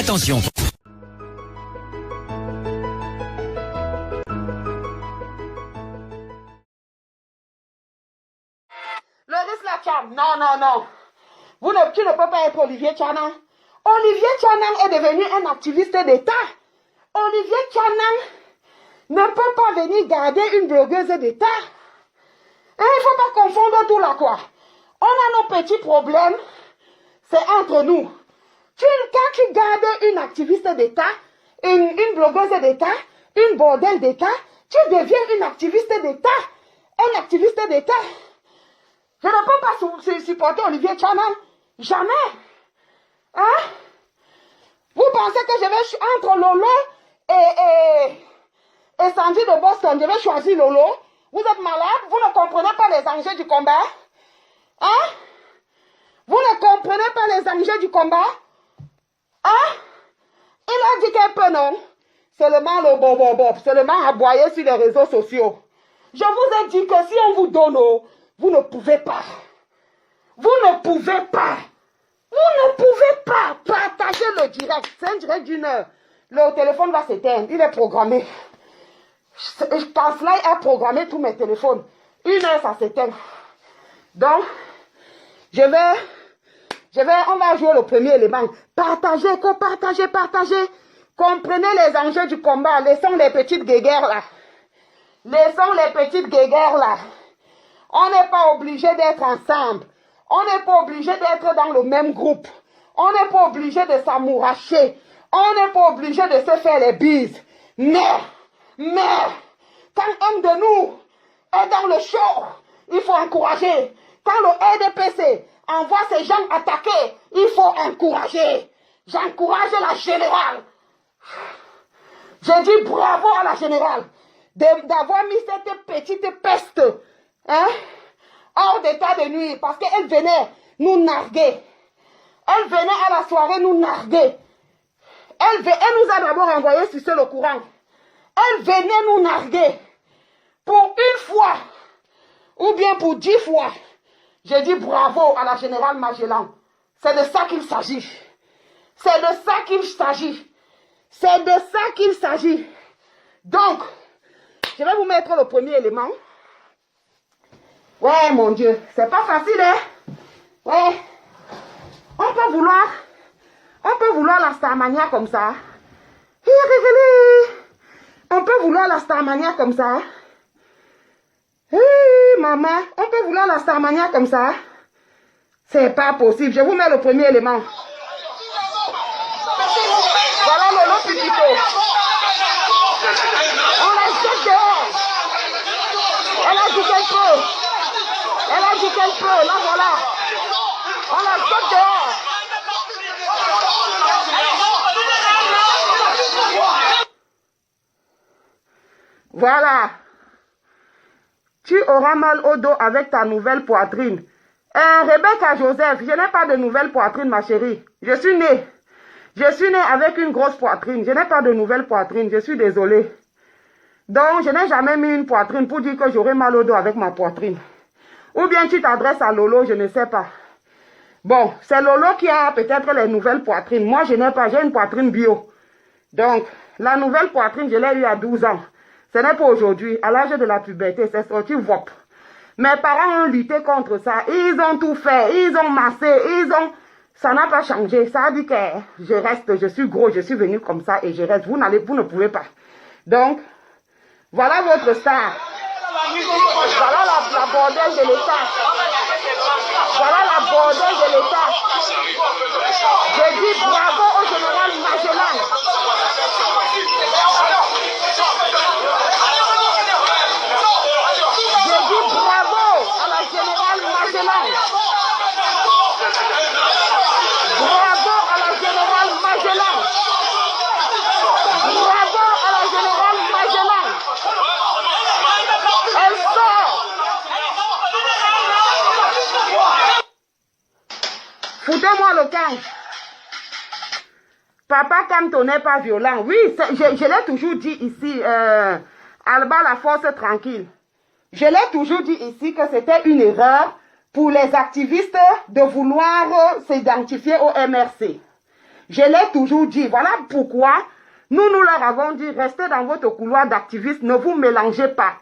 Attention. Le risque là, Tcham. Non. Tu ne peux pas être Olivier Tchanan. Olivier Tchanan est devenu un activiste d'État. Olivier Tchanan ne peut pas venir garder une blogueuse d'État. Et il ne faut pas confondre tout là, quoi. On a nos petits problèmes. C'est entre nous. Quand tu gardes une activiste d'État, une blogueuse d'État, une bordel d'État, tu deviens une activiste d'État. Un activiste d'État. Je ne peux pas supporter Olivier Tchanan. Jamais. Hein? Vous pensez que je vais entre Lolo et Sandy de Boston, je vais choisir Lolo? Vous êtes malade? Vous ne comprenez pas les enjeux du combat? Hein? Vous ne comprenez pas les enjeux du combat? Hein? Il a dit qu'un peu non. Seulement le bob, seulement aboyer sur les réseaux sociaux. Je vous ai dit que si on vous donne, vous ne pouvez pas. Vous ne pouvez pas. Vous ne pouvez pas partager le direct. C'est un direct d'une heure. Le téléphone va s'éteindre. Il est programmé. Quand cela a programmé tous mes téléphones. 1 heure, ça s'éteint. Donc, on va jouer le premier élément. Partagez. Comprenez les enjeux du combat. Laissons les petites guéguerres là. On n'est pas obligé d'être ensemble. On n'est pas obligé d'être dans le même groupe. On n'est pas obligé de s'amouracher. On n'est pas obligé de se faire les bises. Mais, quand un de nous est dans le show, il faut encourager. Quand le RDPC envoie ses gens attaquer, il faut encourager. J'encourage la générale. J'ai dit bravo à la générale d'avoir mis cette petite peste hors d'état de nuit parce qu'elle venait nous narguer. Elle venait à la soirée nous narguer. Elle nous a d'abord envoyé sur le courant. Elle venait nous narguer. Pour une fois, ou bien pour 10 fois, j'ai dit bravo à la générale Magellan. C'est de ça qu'il s'agit. C'est de ça qu'il s'agit. Donc, je vais vous mettre le premier élément. Ouais, mon Dieu, c'est pas facile, hein? Ouais. On peut vouloir la Starmania comme ça. On peut vouloir la Starmania comme ça. Maman, on peut vouloir la Starmania comme ça. C'est pas possible. Je vous mets le premier élément. Voilà Lolo Pipito. On la jette dehors. Elle a dit qu'elle peut. Là, voilà. On la jette dehors. Voilà. Tu auras mal au dos avec ta nouvelle poitrine. Rebecca Joseph, je n'ai pas de nouvelle poitrine, ma chérie. Je suis née avec une grosse poitrine. Je n'ai pas de nouvelle poitrine. Je suis désolée. Donc, je n'ai jamais mis une poitrine pour dire que j'aurai mal au dos avec ma poitrine. Ou bien tu t'adresses à Lolo, je ne sais pas. Bon, c'est Lolo qui a peut-être les nouvelles poitrines. Moi, je n'ai pas. J'ai une poitrine bio. Donc, la nouvelle poitrine, je l'ai eue à 12 ans. Ce n'est pas aujourd'hui. À l'âge de la puberté, c'est sorti VOP. Mes parents ont lutté contre ça. Ils ont tout fait. Ils ont massé. Ça n'a pas changé. Ça a dit que je reste, je suis gros, je suis venu comme ça et je reste. Vous ne pouvez pas. Donc, voilà votre star. Voilà la bordelle de l'État. Voilà la bordelle de l'État. Je dis bravo au général Magellan. Je dis bravo à la générale Magellan. Bravo à la générale Magellan. Bravo à la générale Magellan. Elle sort. Foutez-moi le camp. Papa Kanto n'est pas violent. Oui, je l'ai toujours dit ici, Alba la force tranquille. Je l'ai toujours dit ici que c'était une erreur pour les activistes de vouloir s'identifier au MRC. Je l'ai toujours dit. Voilà pourquoi nous leur avons dit, restez dans votre couloir d'activistes, ne vous mélangez pas.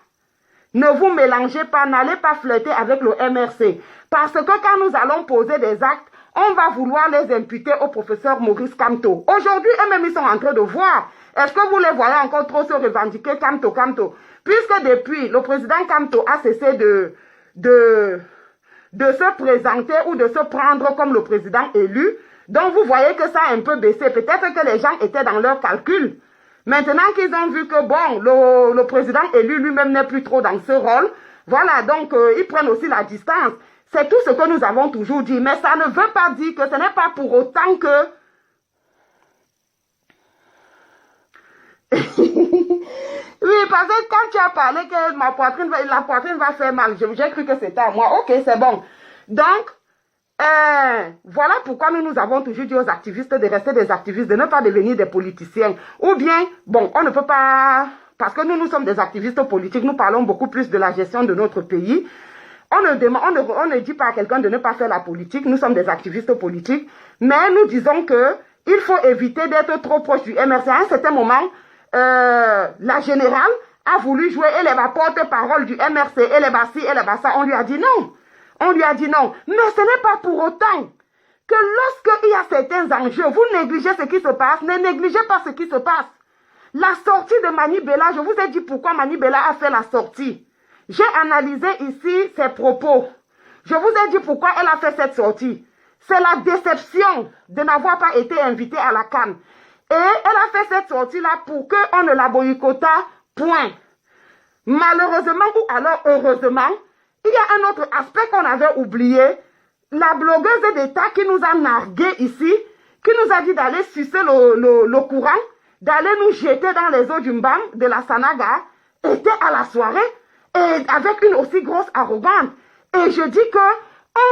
Ne vous mélangez pas, n'allez pas flirter avec le MRC. Parce que quand nous allons poser des actes, on va vouloir les imputer au professeur Maurice Kamto. Aujourd'hui, eux-mêmes, ils sont en train de voir. Est-ce que vous les voyez encore trop se revendiquer Kamto? Puisque depuis, le président Kamto a cessé de se présenter ou de se prendre comme le président élu. Donc, vous voyez que ça a un peu baissé. Peut-être que les gens étaient dans leur calcul. Maintenant qu'ils ont vu que, bon, le président élu lui-même n'est plus trop dans ce rôle, voilà, donc ils prennent aussi la distance. C'est tout ce que nous avons toujours dit. Mais ça ne veut pas dire que ce n'est pas pour autant que... Oui, parce que quand tu as parlé que la poitrine va faire mal, j'ai cru que c'était à moi. Ok, c'est bon. Donc, voilà pourquoi nous avons toujours dit aux activistes de rester des activistes, de ne pas devenir des politiciens. Ou bien, bon, on ne peut pas... Parce que nous sommes des activistes politiques, nous parlons beaucoup plus de la gestion de notre pays. On ne dit pas à quelqu'un de ne pas faire la politique, nous sommes des activistes politiques, mais nous disons que il faut éviter d'être trop proche du MRC. À un certain moment, la générale a voulu jouer, elle est la porte-parole du MRC, elle est bassi, elle est bassa. On lui a dit non. On lui a dit non. Mais ce n'est pas pour autant que lorsqu'il y a certains enjeux, vous négligez ce qui se passe, ne négligez pas ce qui se passe. La sortie de Mani Bella, je vous ai dit pourquoi Mani Bella a fait la sortie. J'ai analysé ici ses propos. Je vous ai dit pourquoi elle a fait cette sortie. C'est la déception de n'avoir pas été invitée à la CAN. Et elle a fait cette sortie-là pour qu'on ne la boycottât, point. Malheureusement ou alors heureusement, il y a un autre aspect qu'on avait oublié. La blogueuse d'État qui nous a nargué ici, qui nous a dit d'aller sucer le courant, d'aller nous jeter dans les eaux du Mbam, de la Sanaga, était à la soirée et avec une aussi grosse arrogance. Et je dis que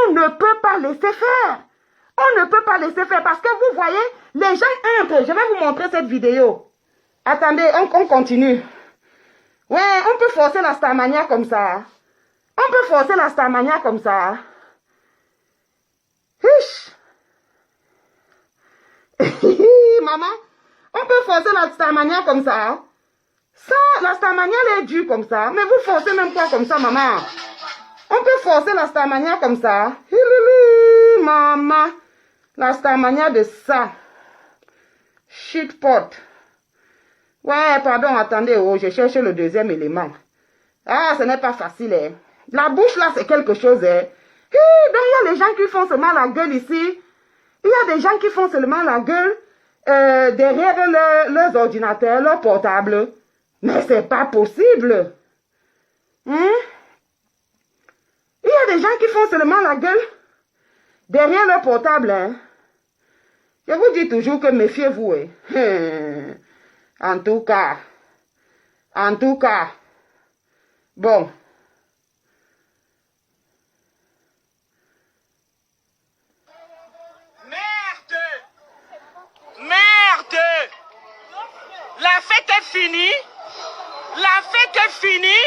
on ne peut pas laisser faire. On ne peut pas laisser faire parce que vous voyez, les gens entrent. Je vais vous montrer cette vidéo. Attendez, on continue. Ouais, on peut forcer la Starmania comme ça. On peut forcer la Starmania comme ça. Hich. Maman, on peut forcer la Starmania comme ça. Ça, la Starmania, elle est dure comme ça. Mais vous forcez même quoi comme ça, maman? On peut forcer la Starmania comme ça. Hilili, maman. La Starmania de ça. Shitpot. Ouais, pardon, attendez, oh, je cherche le deuxième élément. Ah, ce n'est pas facile, hein. La bouche, là, c'est quelque chose, hein. Donc, il y a des gens qui font seulement la gueule ici. Il y a des gens qui font seulement la gueule derrière leurs ordinateurs, leurs portables. Mais c'est pas possible. Hein? Il y a des gens qui font seulement la gueule derrière leur portable. Hein? Je vous dis toujours que méfiez-vous. Hein? En tout cas. Bon. Merde! La fête est finie. La fête est finie.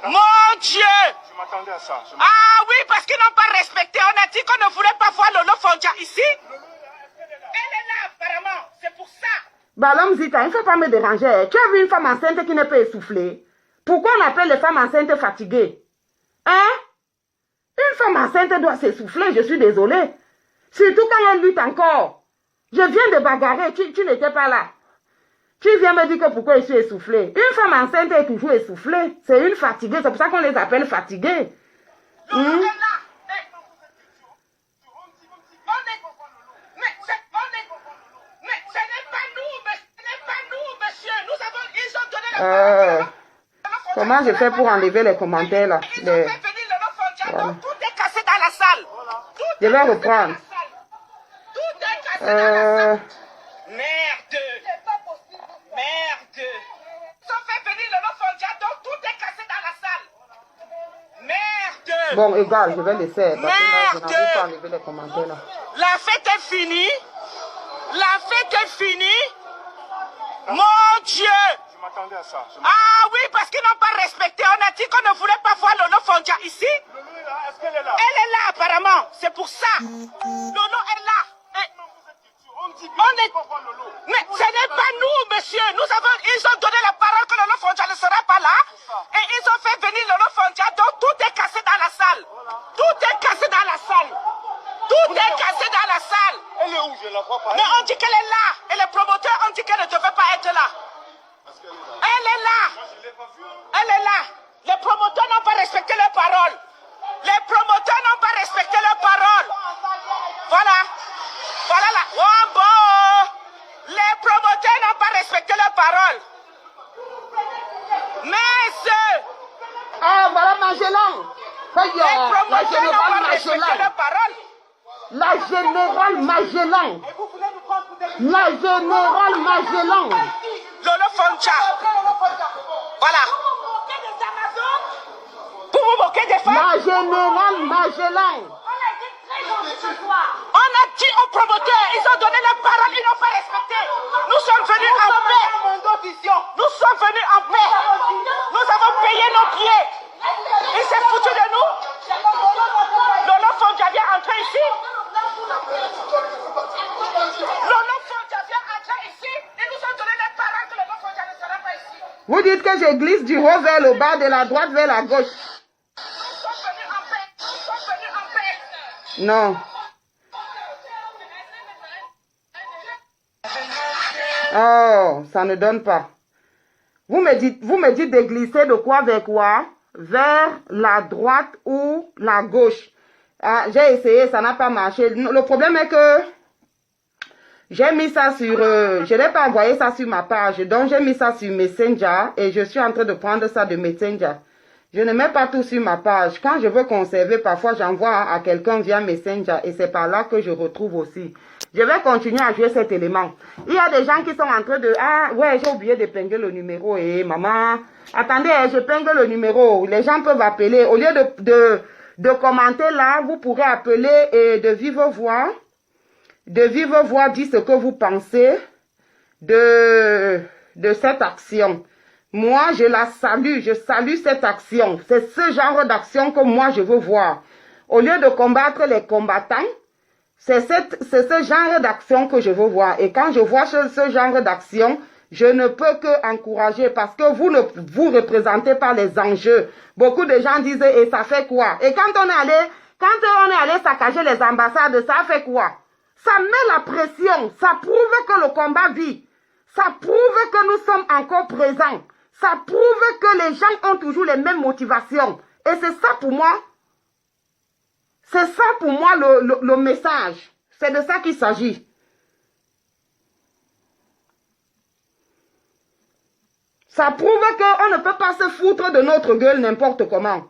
Mon Dieu! Je m'attendais à ça. Ah oui, parce qu'ils n'ont pas respecté. On a dit qu'on ne voulait pas voir Lolo Fondia ici. Elle est là, apparemment. C'est pour ça. Balom Zita, il ne faut pas me déranger. Tu as vu une femme enceinte qui ne peut essouffler? Pourquoi on appelle les femmes enceintes fatiguées? Hein? Une femme enceinte doit s'essouffler, je suis désolée. Surtout quand elle lutte encore. Je viens de bagarrer, tu n'étais pas là. Tu viens me dire que pourquoi je suis essoufflée. Une femme enceinte est toujours essoufflée. C'est une fatiguée, c'est pour ça qu'on les appelle fatiguées. Lolo est là. Mais ce n'est pas nous, monsieur. Ils ont donné la comment je fais pour enlever les commentaires là? Ils ont fait venir Lolo Fondia, donc tout est cassé dans la salle. Je vais reprendre. Tout est cassé dans la salle. Merde. C'est pas possible. Merde. Ils ont fait venir Lolo Fondia, donc tout est cassé dans la salle. Merde. Bon, égal, je vais laisser. Parce que là, je Merde. n'arrive pas à enlever les commentaires là. La fête est finie. La fête est finie. Mon Dieu. Je m'attendais à ça. Ah oui, parce qu'ils n'ont pas respecté. On a dit qu'on ne voulait pas voir Lolo Fondia ici. Lolo est là. Est-ce qu'elle est là? Elle est là, apparemment. C'est pour ça. Lolo est là. Mais ce n'est pas nous, monsieur. Ils ont donné la parole que Lolo Fondia ne sera pas là. Et ils ont fait venir Lolo Fondia, donc tout est cassé dans la salle. Tout est cassé dans la salle. Tout est cassé dans la salle. Elle est où? Je la vois pas. Mais on dit qu'elle est là. Et les promoteurs ont dit qu'elle ne devait pas être là. Elle est là. Elle est là. Les promoteurs n'ont pas respecté leurs paroles. Les promoteurs n'ont pas respecté leurs paroles. Voilà. Voilà là. Wambo. Les promoteurs n'ont pas respecté leurs paroles. Mais Ah, voilà Magellan. les promoteurs n'ont pas respecté leurs paroles. La générale Magellan. La générale Magellan. Lolo Fondia. Voilà. Pour vous moquer des femmes. La générale Magellan. On a dit aux promoteurs, ils ont donné la parole, ils n'ont pas respecté. Nous sommes venus en paix. Nous sommes venus en paix. Nous avons payé nos billets. Il s'est foutu de nous. Lolo Fondia vient entrer ici. Lolo Fondia vient entrer ici. Ils nous ont donné la parole que Lolo Fondia ne sera pas ici. Vous dites que je glisse du haut vers le bas, de la droite vers la gauche. Nous sommes venus en paix. Nous sommes venus en paix. Non. Oh, ça ne donne pas. Vous me dites de glisser de quoi vers quoi? Vers la droite ou la gauche. Ah, j'ai essayé, ça n'a pas marché. Le problème est que j'ai mis ça sur... je n'ai pas envoyé ça sur ma page. Donc, j'ai mis ça sur Messenger et je suis en train de prendre ça de Messenger. Je ne mets pas tout sur ma page. Quand je veux conserver, parfois j'envoie à quelqu'un via Messenger et c'est par là que je retrouve aussi. Je vais continuer à jouer cet élément. Il y a des gens qui sont en train de... Ah, ouais, j'ai oublié d'épingler le numéro. Et maman, attendez, je pingue le numéro. Les gens peuvent appeler. Au lieu de commenter là, vous pourrez appeler et de vive voix. De vive voix, dire ce que vous pensez de cette action. Moi, je la salue, je salue cette action. C'est ce genre d'action que moi, je veux voir. Au lieu de combattre les combattants, c'est ce genre d'action que je veux voir. Et quand je vois ce genre d'action, je ne peux que encourager parce que vous ne vous représentez pas les enjeux. Beaucoup de gens disent, et ça fait quoi? Et quand on est allé saccager les ambassades, ça fait quoi? Ça met la pression, ça prouve que le combat vit. Ça prouve que nous sommes encore présents. Ça prouve que les gens ont toujours les mêmes motivations. Et c'est ça pour moi. C'est ça pour moi le message. C'est de ça qu'il s'agit. Ça prouve qu'on ne peut pas se foutre de notre gueule n'importe comment.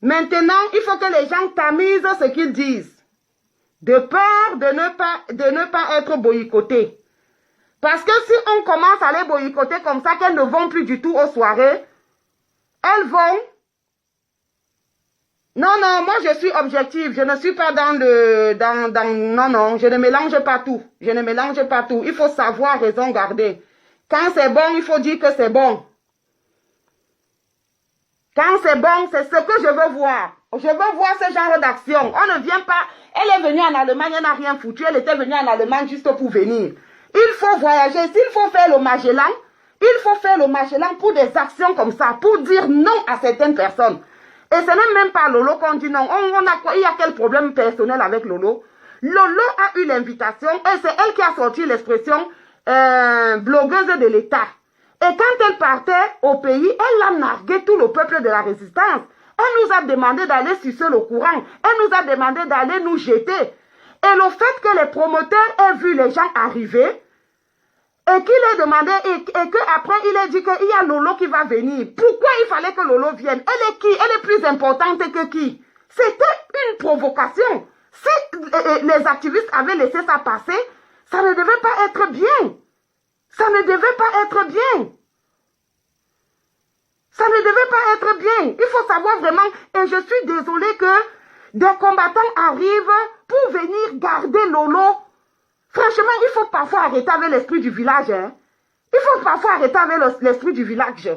Maintenant, il faut que les gens tamisent ce qu'ils disent. De peur de ne pas être boycottés. Parce que si on commence à les boycotter comme ça, qu'elles ne vont plus du tout aux soirées, elles vont... Non, moi je suis objective, je ne suis pas non, je ne mélange pas tout. Je ne mélange pas tout. Il faut savoir raison garder. Quand c'est bon, il faut dire que c'est bon. Quand c'est bon, c'est ce que je veux voir. Je veux voir ce genre d'action. On ne vient pas... Elle est venue en Allemagne, elle n'a rien foutu. Elle était venue en Allemagne juste pour venir. Il faut voyager. S'il faut faire le Magellan, il faut faire le Magellan pour des actions comme ça, pour dire non à certaines personnes. Et ce n'est même pas Lolo qu'on dit non. Il y a quel problème personnel avec Lolo? Lolo a eu l'invitation et c'est elle qui a sorti l'expression blogueuse de l'État. Et quand elle partait au pays, elle a nargué tout le peuple de la résistance. Elle nous a demandé d'aller sucer le courant. Elle nous a demandé d'aller nous jeter. Et le fait que les promoteurs aient vu les gens arriver, et qu'il ait demandé, et qu'après il ait dit qu'il y a Lolo qui va venir. Pourquoi il fallait que Lolo vienne? Elle est qui? Elle est plus importante que qui? C'était une provocation. Si les activistes avaient laissé ça passer, ça ne devait pas être bien. Ça ne devait pas être bien. Ça ne devait pas être bien. Il faut savoir vraiment, et je suis désolée que des combattants arrivent pour venir garder Lolo. Franchement, il faut parfois arrêter avec l'esprit du village. Hein? Il faut parfois arrêter avec l'esprit du village.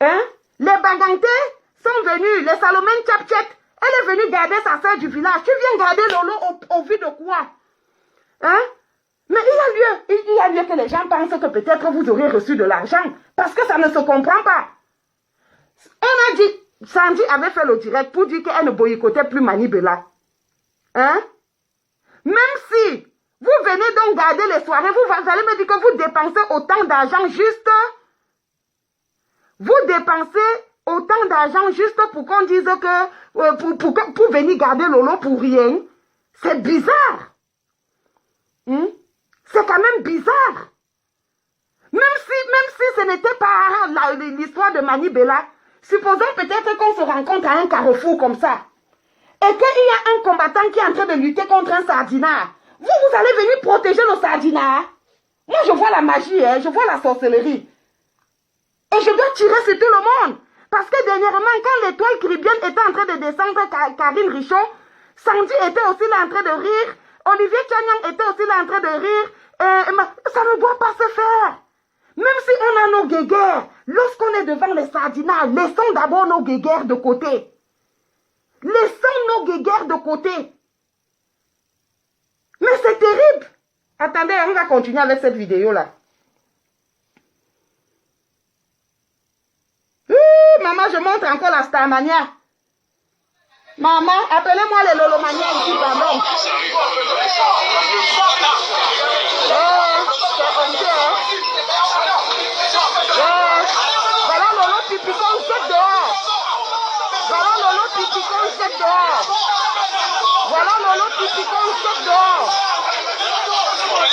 Hein? Les Bagantés sont venus, les Salomènes Tchapchet, elle est venue garder sa soeur du village. Tu viens garder Lolo au vu de quoi? Hein? Mais il y a lieu que les gens pensent que peut-être vous aurez reçu de l'argent. Parce que ça ne se comprend pas. On a dit, Sandy avait fait le direct pour dire qu'elle ne boycottait plus Mani Bella. Hein? Même si vous venez donc garder les soirées, vous allez me dire que vous dépensez autant d'argent juste. Vous dépensez autant d'argent juste pour qu'on dise que pour venir garder Lolo pour rien. C'est bizarre. C'est quand même bizarre. Même si ce n'était pas l'histoire de Mani Bella, supposons peut-être qu'on se rencontre à un carrefour comme ça. Et qu'il y a un combattant qui est en train de lutter contre un sardinard. Vous allez venir protéger le sardinard. Moi, je vois la magie, hein, je vois la sorcellerie. Et je dois tirer sur tout le monde. Parce que dernièrement, quand l'étoile caribéenne était en train de descendre, Karine Richaud, Sandy était aussi là en train de rire. Olivier Chanyang était aussi là en train de rire. Ça ne doit pas se faire. Même si on a nos guéguerres, lorsqu'on est devant les sardinards, laissons d'abord nos guéguerres de côté. Laissons nos guéguerres de côté. Mais c'est terrible. Attendez, on va continuer avec cette vidéo-là. Maman, je montre encore la Starmania. Maman, appelez-moi les Lolomania ici, pardon. Voilà Lolo Pipico, jette dehors. Voilà Lolo Pipico, jette dehors. Voilà Lolo Pipico, jette dehors.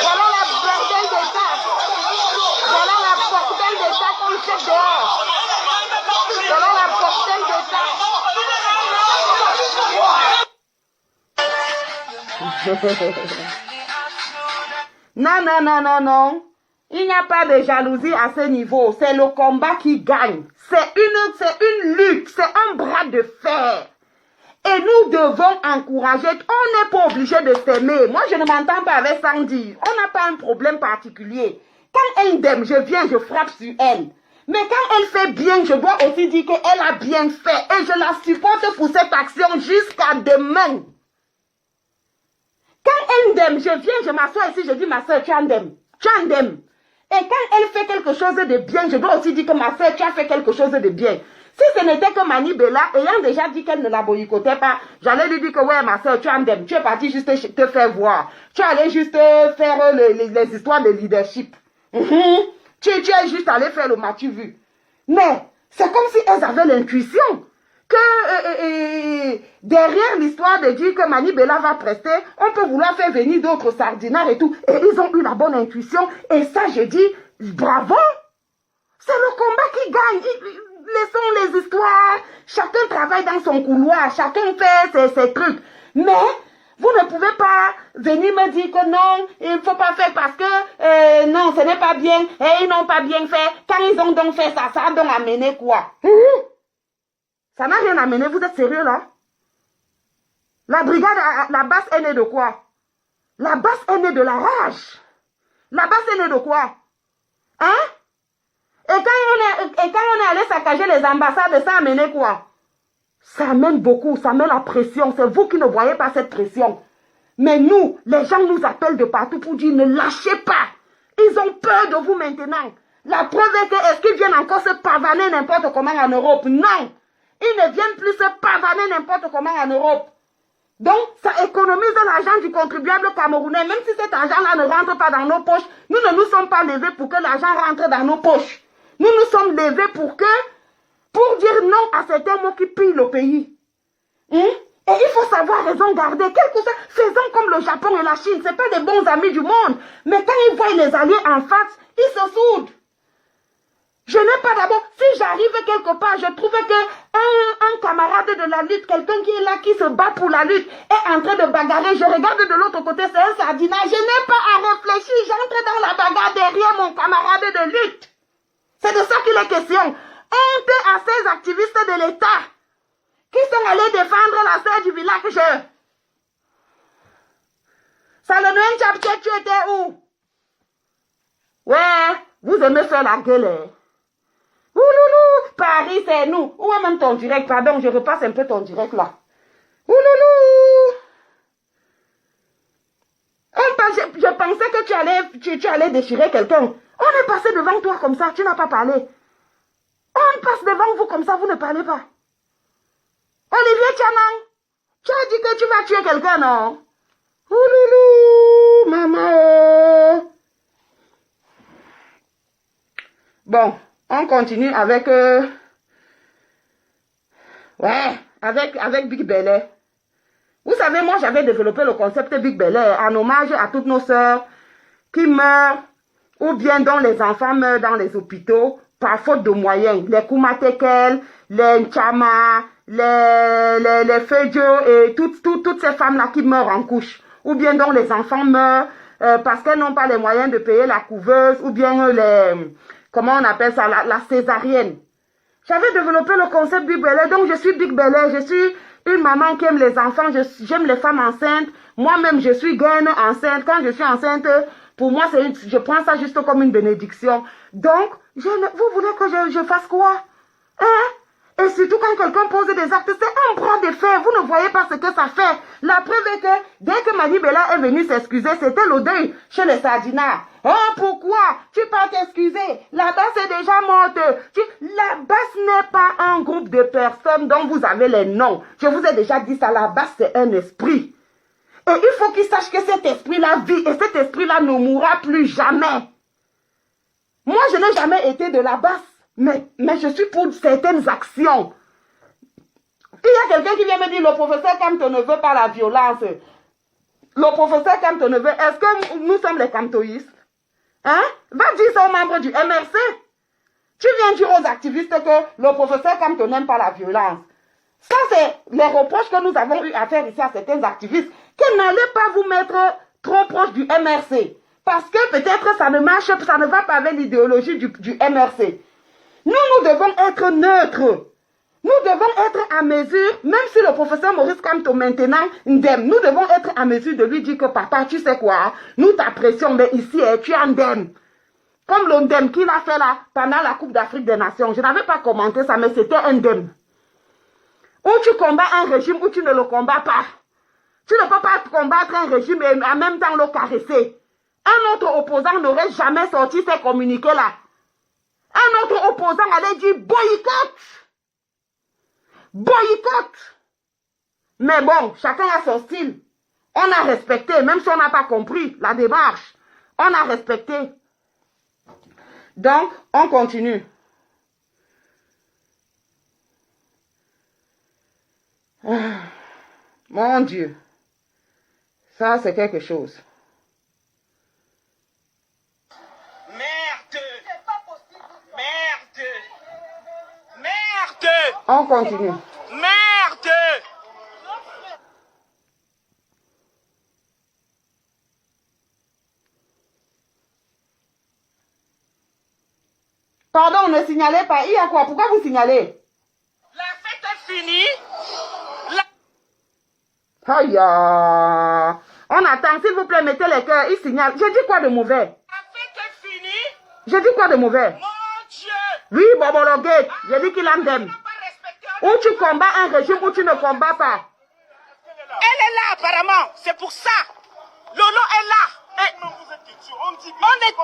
Voilà la bordel d'état. Voilà la bordel d'état qu'on jette dehors. Voilà la bordel d'état. Non, non, non, non, non. Il n'y a pas de jalousie à ce niveau. C'est le combat qui gagne. C'est une lutte. C'est un bras de fer. Et nous devons encourager. On n'est pas obligé de s'aimer. Moi, je ne m'entends pas avec Sandy. On n'a pas un problème particulier. Quand elle m'aime, je viens, je frappe sur elle. Mais quand elle fait bien, je dois aussi dire qu'elle a bien fait. Et je la supporte pour cette action jusqu'à demain. Quand elle m'aime, je viens, je m'assois ici, je dis, ma soeur, tu en aimes. Tu en aimes. Et quand elle fait quelque chose de bien, je dois aussi dire que ma soeur, tu as fait quelque chose de bien. Si ce n'était que Mani Bella, ayant déjà dit qu'elle ne la boycottait pas, j'allais lui dire que ouais, ma soeur, tu en aimes. Tu es parti juste te faire voir. Tu allais juste faire les histoires de leadership. Tu es juste allé faire le matu vu. Mais c'est comme si elles avaient l'intuition que derrière l'histoire de dire que Mani Bella va prester, on peut vouloir faire venir d'autres sardinards et tout. Et ils ont eu la bonne intuition. Et ça, je dis, bravo. C'est le combat qui gagne. Laissons les histoires. Chacun travaille dans son couloir. Chacun fait ses trucs. Mais vous ne pouvez pas venir me dire que non, il ne faut pas faire parce que non, ce n'est pas bien. Et ils n'ont pas bien fait. Quand ils ont donc fait ça, ça a donc amené quoi? Ça n'a rien amené. Vous êtes sérieux là? La brigade, la basse est née de quoi? La basse est née de la rage. La basse est née de quoi? Hein? Et quand on est allé saccager les ambassades, ça a amené quoi? Ça amène beaucoup, ça met la pression. C'est vous qui ne voyez pas cette pression. Mais nous, les gens nous appellent de partout pour dire ne lâchez pas. Ils ont peur de vous maintenant. La preuve est que est-ce qu'ils viennent encore se pavaner n'importe comment en Europe? Non. Ils ne viennent plus se pavaner n'importe comment en Europe. Donc, ça économise l'argent du contribuable camerounais. Même si cet argent-là ne rentre pas dans nos poches, nous ne nous sommes pas levés pour que l'argent rentre dans nos poches. Nous nous sommes levés pour dire non à certains mots qui pillent le pays. Et il faut savoir raison garder. Quelque chose, faisons comme le Japon et la Chine. Ce n'est pas des bons amis du monde. Mais quand ils voient les alliés en face, ils se soudent. Je n'ai pas d'abord, si j'arrive quelque part, je trouve qu'un camarade de la lutte, quelqu'un qui est là, qui se bat pour la lutte, est en train de bagarrer. Je regarde de l'autre côté, c'est un sardinat. Je n'ai pas à réfléchir. J'entre dans la bagarre derrière mon camarade de lutte. C'est de ça qu'il est question. Honte à ces activistes de l'État qui sont allés défendre la sœur du village. Salonouin Tchapché, tu étais où? Ouais, vous aimez faire la gueule. Hein? Ouloulou, Paris, c'est nous. Où est même ton direct? Pardon, je repasse un peu ton direct là. Ouloulou. Je tu allais déchirer quelqu'un. On est passé devant toi comme ça, tu n'as pas parlé. On passe devant vous comme ça, vous ne parlez pas. Olivier Tianan, tu as dit que tu vas tuer quelqu'un, non? Ouloulou, maman. Bon, on continue avec... avec Big Belay. Vous savez, moi, j'avais développé le concept Big Belay en hommage à toutes nos sœurs qui meurent ou bien dont les enfants meurent dans les hôpitaux par faute de moyens. Les Kumatekel, les Nchama, les Fejo et toutes ces femmes-là qui meurent en couche. Ou bien dont les enfants meurent parce qu'elles n'ont pas les moyens de payer la couveuse ou bien comment on appelle ça, la césarienne. J'avais développé le concept Big Belay, donc je suis Big Belay, je suis une maman qui aime les enfants, j'aime les femmes enceintes. Moi-même, je suis gaine enceinte. Quand je suis enceinte, pour moi, je prends ça juste comme une bénédiction. Donc, vous voulez que je fasse quoi? Hein? Et surtout quand quelqu'un pose des actes, c'est un bras de fer. Vous ne voyez pas ce que ça fait. La preuve est que dès que Madi Bella est venue s'excuser, c'était le deuil chez les Sardinats. Oh, pourquoi tu peux t'excuser? La basse est déjà morte. La basse n'est pas un groupe de personnes dont vous avez les noms. Je vous ai déjà dit ça, la basse c'est un esprit. Et il faut qu'il sache que cet esprit-là vit et cet esprit-là ne mourra plus jamais. Moi, je n'ai jamais été de la basse, mais je suis pour certaines actions. Il y a quelqu'un qui vient me dire, le professeur Kamto ne veut pas la violence. Le professeur Kamto ne veut... Est-ce que nous sommes les Kamtoïstes? Hein? Va dire ça aux membres du MRC. Tu viens dire aux activistes que le professeur Kamto n'aime pas la violence. Ça, c'est les reproches que nous avons eu à faire ici à certains activistes. Que n'allez pas vous mettre trop proche du MRC. Parce que peut-être ça ne marche, ça ne va pas avec l'idéologie du MRC. Nous devons être neutres. Nous devons être à mesure, même si le professeur Maurice Kamto maintenant ndem, nous devons être à mesure de lui dire que papa, tu sais quoi, nous t'apprécions, mais ici, tu es ndem. Comme le ndem qu'il a fait là, pendant la Coupe d'Afrique des Nations. Je n'avais pas commenté ça, mais c'était un ndem. Ou tu combats un régime ou tu ne le combats pas. Tu ne peux pas combattre un régime et en même temps le caresser. Un autre opposant n'aurait jamais sorti ces communiqués-là. Un autre opposant allait dire boycott. Boycott. Mais bon, chacun a son style. On a respecté, même si on n'a pas compris la démarche. On a respecté. Donc, on continue. Mon Dieu. Ça, c'est quelque chose. Merde. C'est pas possible. Merde. Merde. On continue. Merde. Pardon, ne signalez pas. Il y a quoi? Pourquoi vous signalez? La fête est finie. Aïe. On attend, s'il vous plaît, mettez les cœurs. Il signale. J'ai dit quoi de mauvais? La fête est finie. J'ai dit quoi de mauvais? Mon Dieu. Oui, Bobo Loguet. J'ai dit qu'il en aime. Ou tu combats un régime ou tu ne combats pas. Elle est là apparemment. C'est pour ça. Lolo est là. Et On dit on est...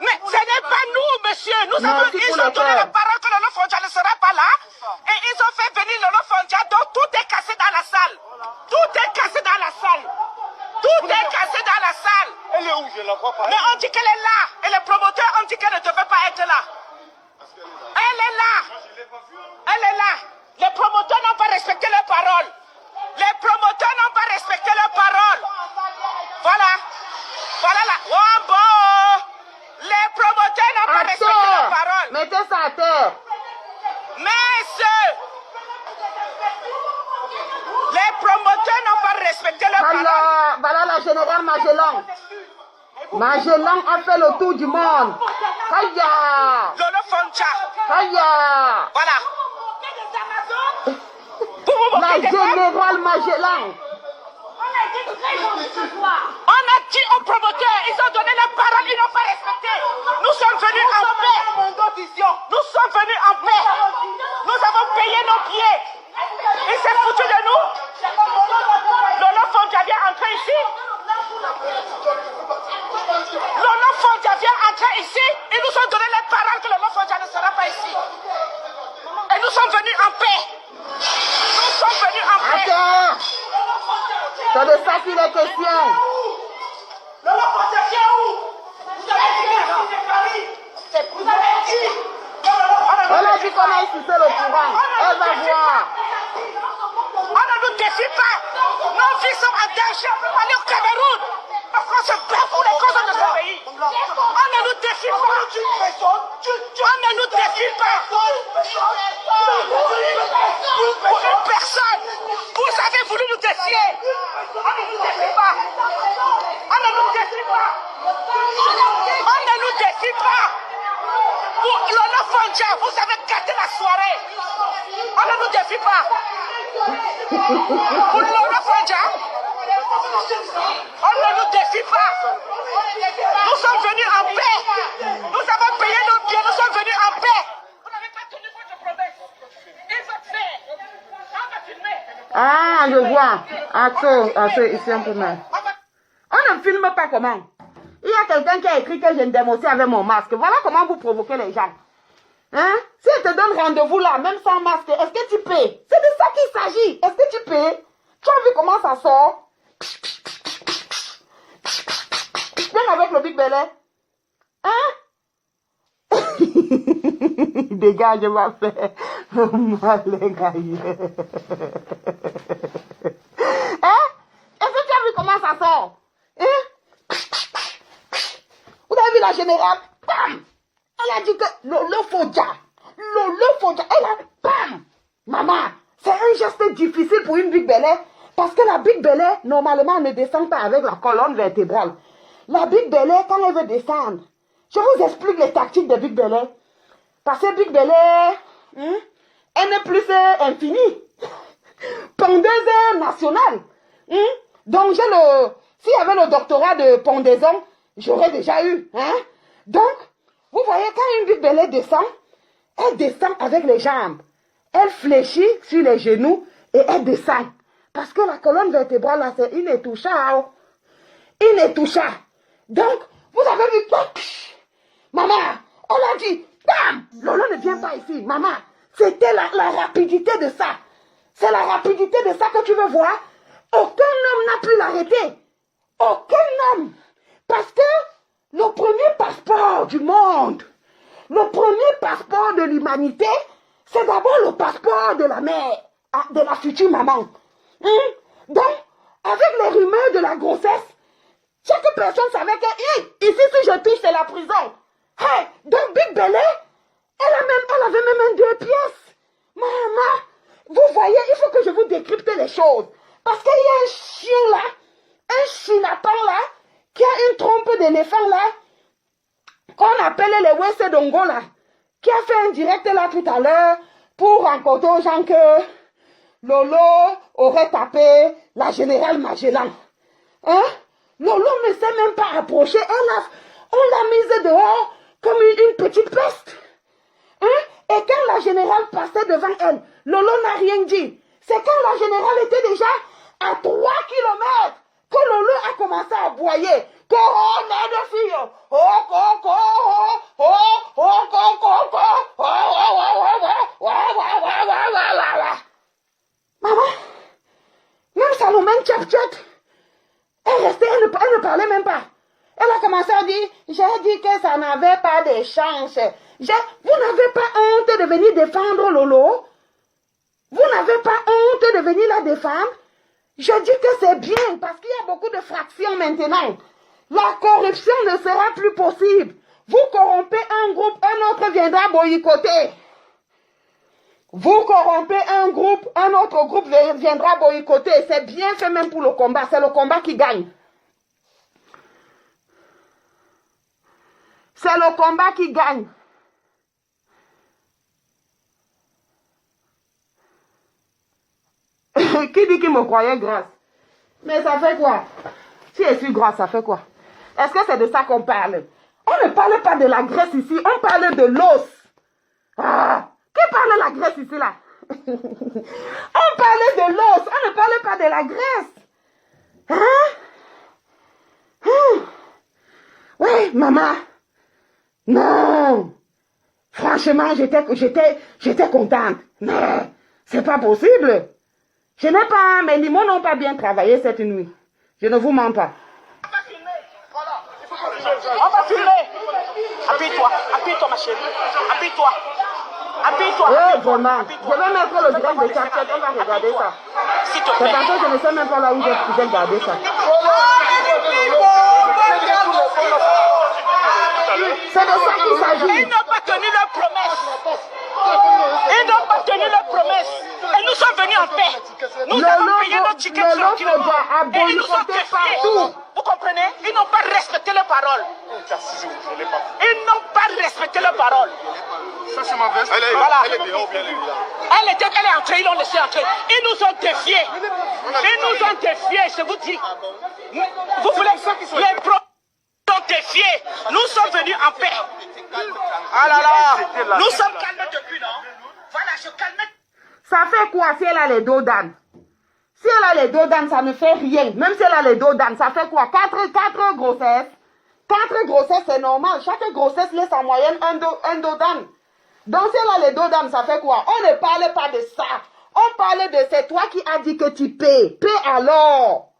Mais ce n'est pas nous, monsieur. Nous Non, avons... c'est Ils pour ont le donné faire. la parole que Lolo Fondia ne sera pas là. Et ils ont fait venir Lolo Fondia. Donc tout est cassé dans la salle. Tout est cassé dans la salle. Tout est cassé dans la salle. Elle est où? Je la vois pas. Mais on dit qu'elle est là. Et les promoteurs ont dit qu'elle ne devait pas être là. Elle est là. Elle est là. Les promoteurs n'ont pas respecté leurs paroles. Les promoteurs n'ont pas respecté leurs paroles. Voilà. Voilà là. Wambo. Les promoteurs n'ont pas À respecté leurs terre. paroles. Mettez ça à terre. Messieurs. Les promoteurs n'ont pas respecté leurs paroles. Voilà la générale Magellan. Magellan a fait le tour du monde. Aïe. Lolo Fondia. Aïe. Voilà. La générale Magellan. On a dit aux promoteurs, ils ont donné la parole, ils n'ont pas respecté. Nous sommes venus en paix. Nous sommes venus en paix. Nous avons payé nos billets. Il s'est foutu de nous. Lolo Fondia vient entrer ici. Lolo Fondia vient entrer ici. Ils nous ont donné les paroles que Lolo Fondia ne sera pas ici. Et nous sommes venus en paix. Nous sommes venus en paix. Attends. C'est de ça qu'il est question. Lolo Fondia vient où? Vous avez dit que c'est Paris. Vous avez dit. On a dit qu'on a insisté le courant. Elle va voir. On ne nous défie pas. Nos vies sont en danger. On peut pas aller au Cameroun. Parce qu'on se bat pour les causes de ce pays. On ne nous défie pas. On ne nous défie pas. Pour une personne. Vous avez voulu nous défier. On ne nous défie pas. On ne nous défie pas. On ne nous défie pas. Pour Lolo Fondia, vous avez gâté la soirée. On ne nous défie pas. Pour Lolo Fondia, on ne nous défie pas. Nous sommes venus en paix. Nous avons payé nos biens. Nous sommes venus en paix. Vous n'avez pas tenu votre promesse. Il va faire. On va filmer. Ah, je vois. Attends, ici un peu mal. On ne filme pas comment? Il y a quelqu'un qui a écrit que je ne démontre avec mon masque. Voilà comment vous provoquez les gens. Hein? Si elle te donne rendez-vous là, même sans masque, est-ce que tu paies? C'est de ça qu'il s'agit. Est-ce que tu paies? Tu as vu comment ça sort? Viens avec le Big Belly. Hein? Dégage, je vais faire mal, les gars. Hein? Est-ce que tu as vu comment ça sort? Hein? Vous avez vu la générale? Bam! Elle a dit que Lolo Fondia, elle a bam! Maman, c'est un geste difficile pour une Big Belly parce que la Big Belly, normalement, ne descend pas avec la colonne vertébrale. La Big Belly, quand elle veut descendre, je vous explique les tactiques de Big Belly. Parce que Big Belly, elle n'est plus infinie. Pondeuse nationale. Donc, s'il y avait le doctorat de pondaison, j'aurais déjà eu. Donc, vous voyez, quand une Big Belly descend, elle descend avec les jambes. Elle fléchit sur les genoux et elle descend. Parce que la colonne vertébrale, là, c'est inintouchable. Inintouchable. Donc, vous avez vu quoi? Maman, on a dit, bam! Lolo ne vient pas ici. Maman, c'était la rapidité de ça. C'est la rapidité de ça que tu veux voir. Aucun homme n'a pu l'arrêter. Aucun homme. Parce que le premier passeport du monde, le premier passeport de l'humanité, c'est d'abord le passeport de la mère, de la future maman. Donc, avec les rumeurs de la grossesse, chaque personne savait que, ici, si je touche, c'est la prison. Donc, Big Belly, elle avait même un 2 pièces. Maman, vous voyez, il faut que je vous décrypte les choses. Parce qu'il y a un chien là, un chinapan là, qui a une trompe d'éléphant là, qu'on appelle les Wesse Dongo là, qui a fait un direct là tout à l'heure pour raconter aux gens que Lolo aurait tapé la générale Magellan. Lolo ne s'est même pas approché, on l'a mise dehors comme une petite peste. Et quand la générale passait devant elle, Lolo n'a rien dit. C'est quand la générale était déjà à 3 kilomètres que Lolo a commencé à aboyer. Maman, même Salomon Tchap-Tchat, elle restait, elle ne parlait même pas. Elle a commencé à dire, j'ai dit que ça n'avait pas de chance. Vous n'avez pas honte de venir défendre Lolo? Vous n'avez pas honte de venir la défendre? Je dis que c'est bien parce qu'il y a beaucoup de fractions maintenant. La corruption ne sera plus possible. Vous corrompez un groupe, un autre viendra boycotter. Vous corrompez un groupe, un autre groupe viendra boycotter. C'est bien fait même pour le combat. C'est le combat qui gagne. C'est le combat qui gagne. Qui dit qu'il me croyait grâce? Mais ça fait quoi? Si je suis grâce, ça fait quoi? Est-ce que c'est de ça qu'on parle? On ne parle pas de la graisse ici, on parle de l'os. Qui parle de la graisse ici là? On parlait de l'os, on ne parle pas de la graisse. Oui, maman. Non. Franchement, j'étais contente. Mais c'est pas possible. Mes limons n'ont pas bien travaillé cette nuit. Je ne vous mens pas. On va filmer. Appuie-toi ma chérie. Appuie-toi. Oui, vraiment. Je vais mettre le direct de Snapchat, on va regarder ça. S'il te C'est plaît. tantôt, je ne sais même pas là où j'ai gardé ça. C'est de ça qu'il s'agit. Ils n'ont pas tenu leur promesse. Ils n'ont pas tenu leur promesse. Et nous sommes venus en paix. Nous avons payé nos tickets tranquillement. Et ils nous ont défiés. Vous comprenez? Ils n'ont pas respecté leurs paroles. Ils n'ont pas respecté leurs paroles. Ça, c'est ma veste. Voilà. Elle est dehors ou bien elle est là? Elle est entrée, ils l'ont laissée entrer. Ils nous ont défiés. Ils nous ont défiés, je vous dis. Vous voulez les pro sont défiés. Nous sommes venus en paix. Ah là là. Nous sommes calmés depuis, non? Voilà, je calme. Ça fait quoi si elle a les dos d'âne? Si elle a les dos d'âne, ça ne fait rien. Même si elle a les dos d'âne, ça fait quoi? 4 grossesses. 4 grossesses, c'est normal. Chaque grossesse laisse en moyenne un dos d'âne. Donc si elle a les dos d'âne, ça fait quoi? On ne parlait pas de ça. On parlait de c'est toi qui as dit que tu paies. Paie alors.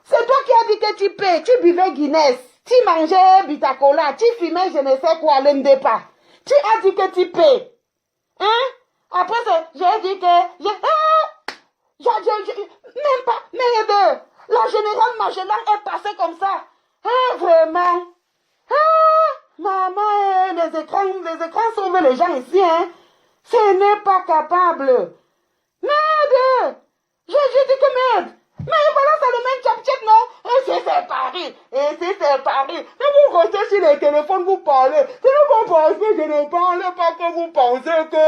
C'est toi qui as dit que tu paies. Tu buvais Guinness. Tu mangeais Bitacola. Tu fumais je ne sais quoi, l'MDPA. Tu as dit que tu paies. Après, j'ai dit que... même pas... Mais la générale Magellan est passée comme ça. Vraiment. Maman, les écrans sauvent les gens ici, hein. Ce n'est pas capable. Merde. J'ai dit que merde. Mais voilà, ça le même tchap-tchap, non? Et c'est Paris. Mais vous restez sur les téléphones, vous parlez. C'est ne pas parce que je ne parle pas que vous pensez que...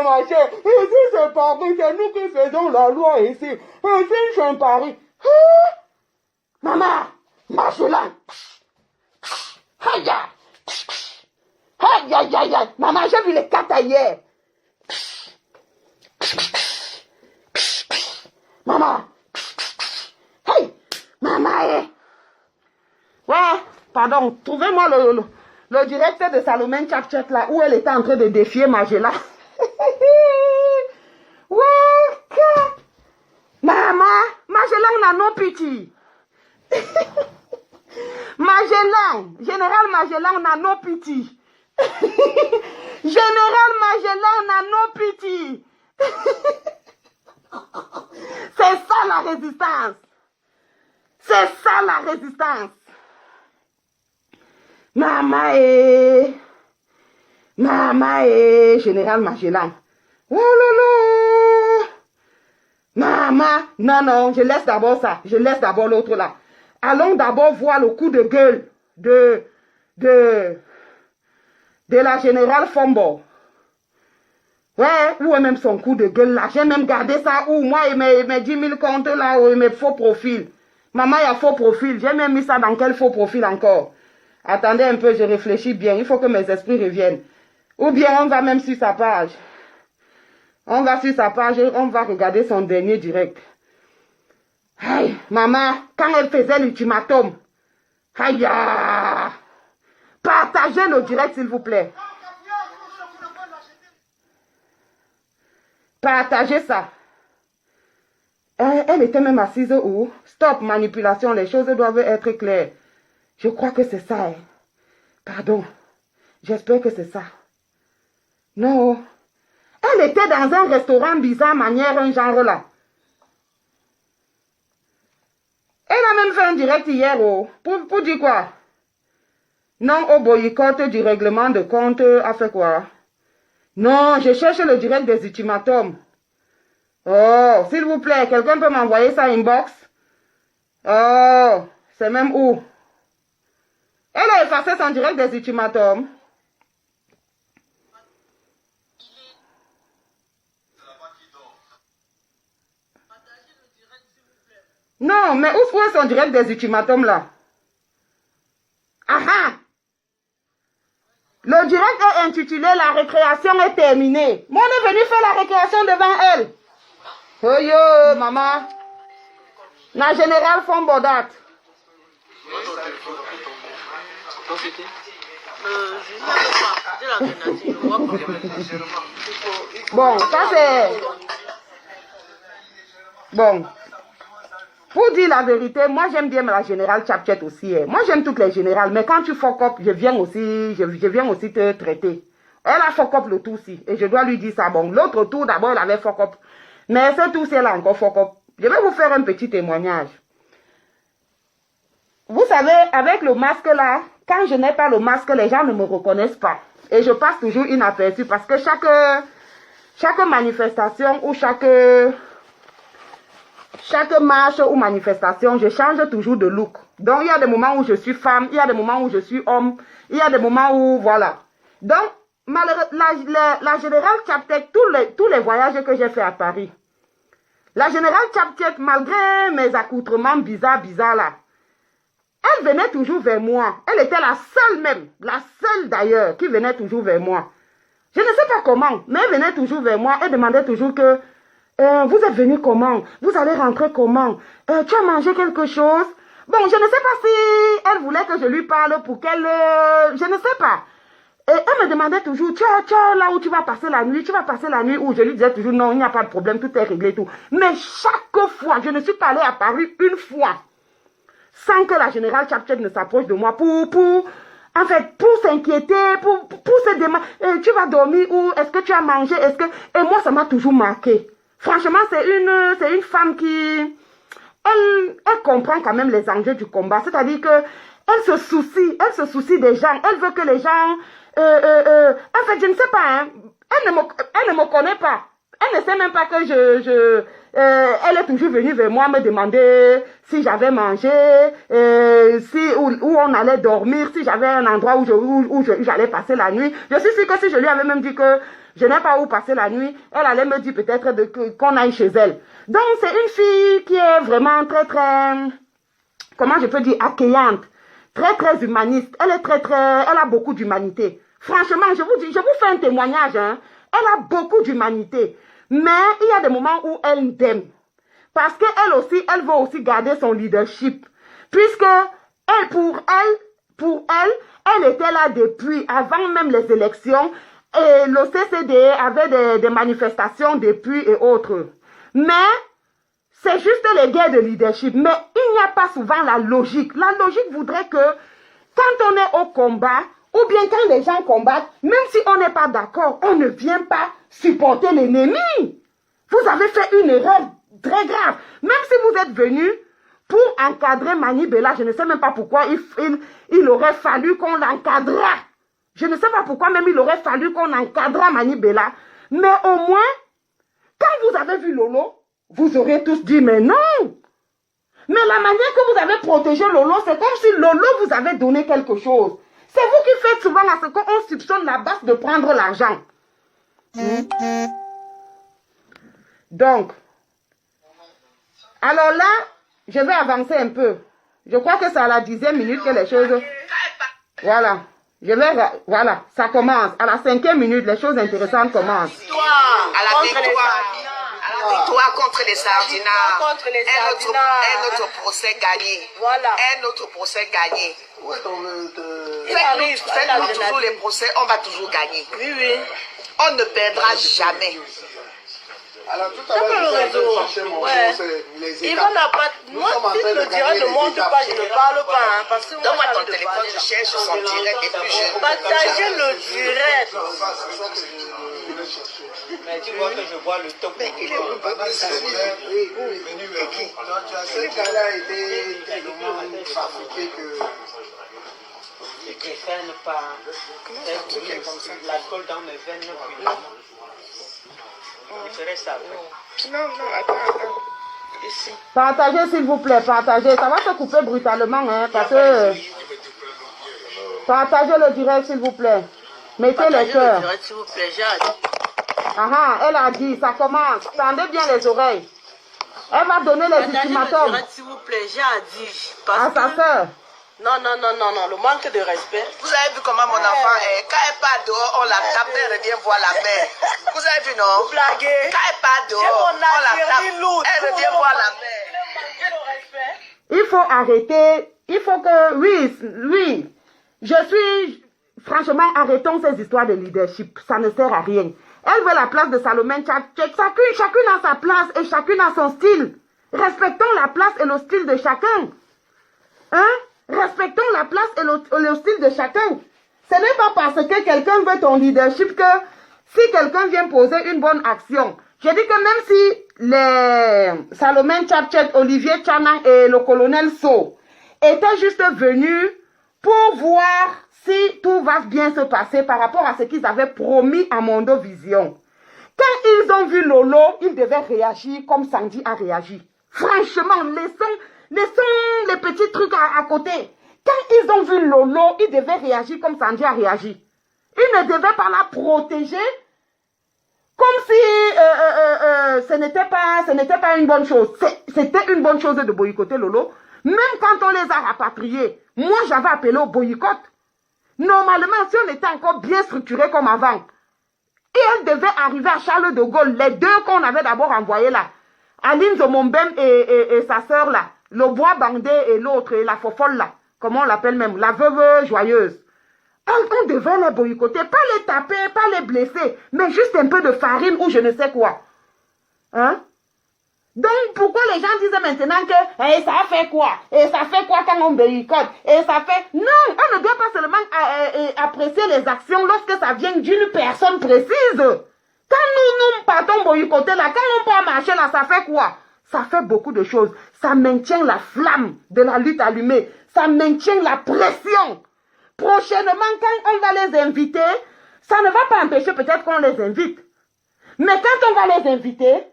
machin. Ici, c'est Paris. C'est nous qui faisons la loi ici. Ici, c'est Paris. Maman, Magellan. Aïe, aïe. Maman, j'ai vu les 4 hier. Maman. Hey, maman. Ouais, pardon. Trouvez-moi le directeur de Salomon Tchap-Tchap là, où elle était en train de défier Magellan. Ouais, maman, Magellan n'a non pitié. Général Magellan n'a non pitié. Général Magellan n'a non pitié. C'est ça la résistance. C'est ça la résistance. Maman et Général Magellan. Oh là là. Maman, non, je laisse d'abord ça. Je laisse d'abord l'autre là. Allons d'abord voir le coup de gueule de la générale Fombo. Ouais, où est même son coup de gueule là? J'ai même gardé ça où? Moi et mes 10 000 comptes là, et mes faux profils. Maman, il y a faux profil. J'ai même mis ça dans quel faux profil encore? Attendez un peu, je réfléchis bien. Il faut que mes esprits reviennent. Ou bien on va même sur sa page. On va sur sa page et on va regarder son dernier direct. Aïe, maman, quand elle faisait l'ultimatum. Aïe, partagez le direct s'il vous plaît. Partagez ça. Elle était même assise où? Stop, manipulation, les choses doivent être claires. Je crois que c'est ça. Hein. Pardon. J'espère que c'est ça. Non. Elle était dans un restaurant bizarre, manière, un genre là. Elle a même fait un direct hier, pour dire quoi? Non au boycott du règlement de compte a fait quoi? Non, je cherche le direct des ultimatums. Oh, s'il vous plaît, quelqu'un peut m'envoyer ça inbox? Oh, c'est même où? Elle a effacé son direct des ultimatums. Non, mais où est son direct des ultimatums là? Ah! Le direct est intitulé La récréation est terminée. Moi, on est venu faire la récréation devant elle. Oh yo, maman. La générale Fombodat. Bon, ça c'est... Bon. Pour dire la vérité, moi j'aime bien la générale Chapchet aussi. Moi j'aime toutes les générales, mais quand tu fuck up, je viens aussi te traiter. Elle a fuck up le tout aussi, et je dois lui dire ça. Bon, l'autre tour d'abord elle avait fuck up, mais ce tour-ci elle a encore fuck up. Je vais vous faire un petit témoignage. Vous savez, avec le masque là, quand je n'ai pas le masque, les gens ne me reconnaissent pas. Et je passe toujours inaperçu parce que chaque manifestation ou chaque marche ou manifestation, je change toujours de look. Donc, il y a des moments où je suis femme, il y a des moments où je suis homme, il y a des moments où, voilà. Donc, la générale Chaptek, tous les voyages que j'ai fait à Paris, la générale Chaptek, malgré mes accoutrements bizarres là, elle venait toujours vers moi. Elle était la seule d'ailleurs, qui venait toujours vers moi. Je ne sais pas comment, mais elle venait toujours vers moi. Elle demandait toujours que, vous êtes venu comment? Vous allez rentrer comment? Tu as mangé quelque chose? Bon, je ne sais pas si elle voulait que je lui parle pour qu'elle... je ne sais pas. Et elle me demandait toujours, tu as là où tu vas passer la nuit? Tu vas passer la nuit où? Je lui disais toujours, non, il n'y a pas de problème, tout est réglé, tout. Mais chaque fois, je ne suis pas allée à Paris une fois, sans que la générale Chapchet ne s'approche de moi pour s'inquiéter, pour se demander, tu vas dormir où? Est-ce que tu as mangé? Et moi, ça m'a toujours marqué. Franchement, c'est une femme qui, elle comprend quand même les enjeux du combat. C'est-à-dire que elle se soucie des gens. Elle veut que les gens, en fait, je ne sais pas, hein, elle ne me connaît pas. Elle ne sait même pas que elle est toujours venue vers moi me demander si j'avais mangé, où on allait dormir, si j'avais un endroit où j'allais passer la nuit. Je suis sûre que si je lui avais même dit que je n'ai pas où passer la nuit, elle allait me dire peut-être qu'on aille chez elle. Donc c'est une fille qui est vraiment très, comment je peux dire, accueillante, très humaniste. Elle a beaucoup d'humanité. Franchement, je vous fais un témoignage, hein. Elle a beaucoup d'humanité. Mais il y a des moments où elle m'aime. Parce qu'elle aussi, elle veut aussi garder son leadership. Puisque pour elle était là depuis avant même les élections. Et le CCD avait des manifestations depuis et autres. Mais c'est juste les guerres de leadership. Mais il n'y a pas souvent la logique. La logique voudrait que quand on est au combat, ou bien quand les gens combattent, même si on n'est pas d'accord, on ne vient pas supporter l'ennemi. Vous avez fait une erreur très grave. Même si vous êtes venu pour encadrer Mani Bella, je ne sais même pas pourquoi il aurait fallu qu'on l'encadra. Je ne sais pas pourquoi même il aurait fallu qu'on encadra Mani Bella. Mais au moins, quand vous avez vu Lolo, vous aurez tous dit, mais non. Mais la manière que vous avez protégé Lolo, c'est comme si Lolo vous avait donné quelque chose. C'est vous qui faites souvent à ce qu'on soupçonne la base de prendre l'argent. Donc, alors là, je vais avancer un peu. Je crois que c'est à la 10e minute que les choses... Voilà. Voilà, ça commence. À la 5e minute, les choses intéressantes commencent. À la victoire contre les sardinards. Un autre procès gagné. Voilà. Un autre procès gagné. Faites-nous toujours les procès, on va toujours gagner. Oui. On ne perdra jamais. Alors tout à l'heure, Yvan n'a pas... Moi, si le direct ne monte pas, je ne parle pas. Hein, parce que donne-moi ton téléphone, je cherche son direct et puis je... Partagez le direct. Mais tu vois que je vois le top. Mais il est où? Ce gars-là a été tellement trafiqué que... Je préfère ne pas... L'alcool dans mes veines ne plus. Il ferait ça. Non, attends. Ici. Partagez s'il vous plaît, partagez. Ça va se couper brutalement, hein, parce que... Partagez le direct s'il vous plaît. Mettez les cœurs. S'il vous plaît, Jade. Elle a dit, ça commence. Tendez bien les oreilles. Elle va donner les ultimatums S'il vous plaît, j'ai dit. à sa soeur. Non, le manque de respect. Vous avez vu comment mon enfant est? Quand elle part dehors, on la tape, elle revient voir la mère. Vous avez vu, non? Vous blaguez. Quand elle part dehors, on la tape, elle revient voir la mère. Il faut arrêter. Il faut que, oui. Franchement, arrêtons ces histoires de leadership. Ça ne sert à rien. Elle veut la place de Salomon Tchak. Chacune a sa place et chacune a son style. Respectons la place et le style de chacun. Hein? Respectons la place et le style de chacun. Ce n'est pas parce que quelqu'un veut ton leadership que si quelqu'un vient poser une bonne action. Je dis que même si les Salomon Tchak, Olivier Tchanan et le colonel So étaient juste venus pour voir si tout va bien se passer par rapport à ce qu'ils avaient promis à Mondo Vision. Quand ils ont vu Lolo, ils devaient réagir comme Sandy a réagi. Franchement, laissons les petits trucs à côté. Quand ils ont vu Lolo, ils devaient réagir comme Sandy a réagi. Ils ne devaient pas la protéger comme si ce n'était pas une bonne chose. C'était une bonne chose de boycotter Lolo. Même quand on les a rapatriés, moi j'avais appelé au boycott. Normalement, si on était encore bien structuré comme avant, et elle devait arriver à Charles de Gaulle, les deux qu'on avait d'abord envoyés là, Aline Zomombem et sa sœur là, le bois bandé et l'autre, et la fofolle là, comment on l'appelle même, la veuve joyeuse. On devait les boycotter, pas les taper, pas les blesser, mais juste un peu de farine ou je ne sais quoi. Hein? Donc, pourquoi les gens disent maintenant que ça fait quoi? Et ça fait quoi quand on boycotte? Et ça fait... Non, on ne doit pas seulement apprécier les actions lorsque ça vient d'une personne précise. Quand nous partons boycotter là, quand on part marcher là, ça fait quoi? Ça fait beaucoup de choses. Ça maintient la flamme de la lutte allumée. Ça maintient la pression. Prochainement, quand on va les inviter, ça ne va pas empêcher peut-être qu'on les invite. Mais quand on va les inviter,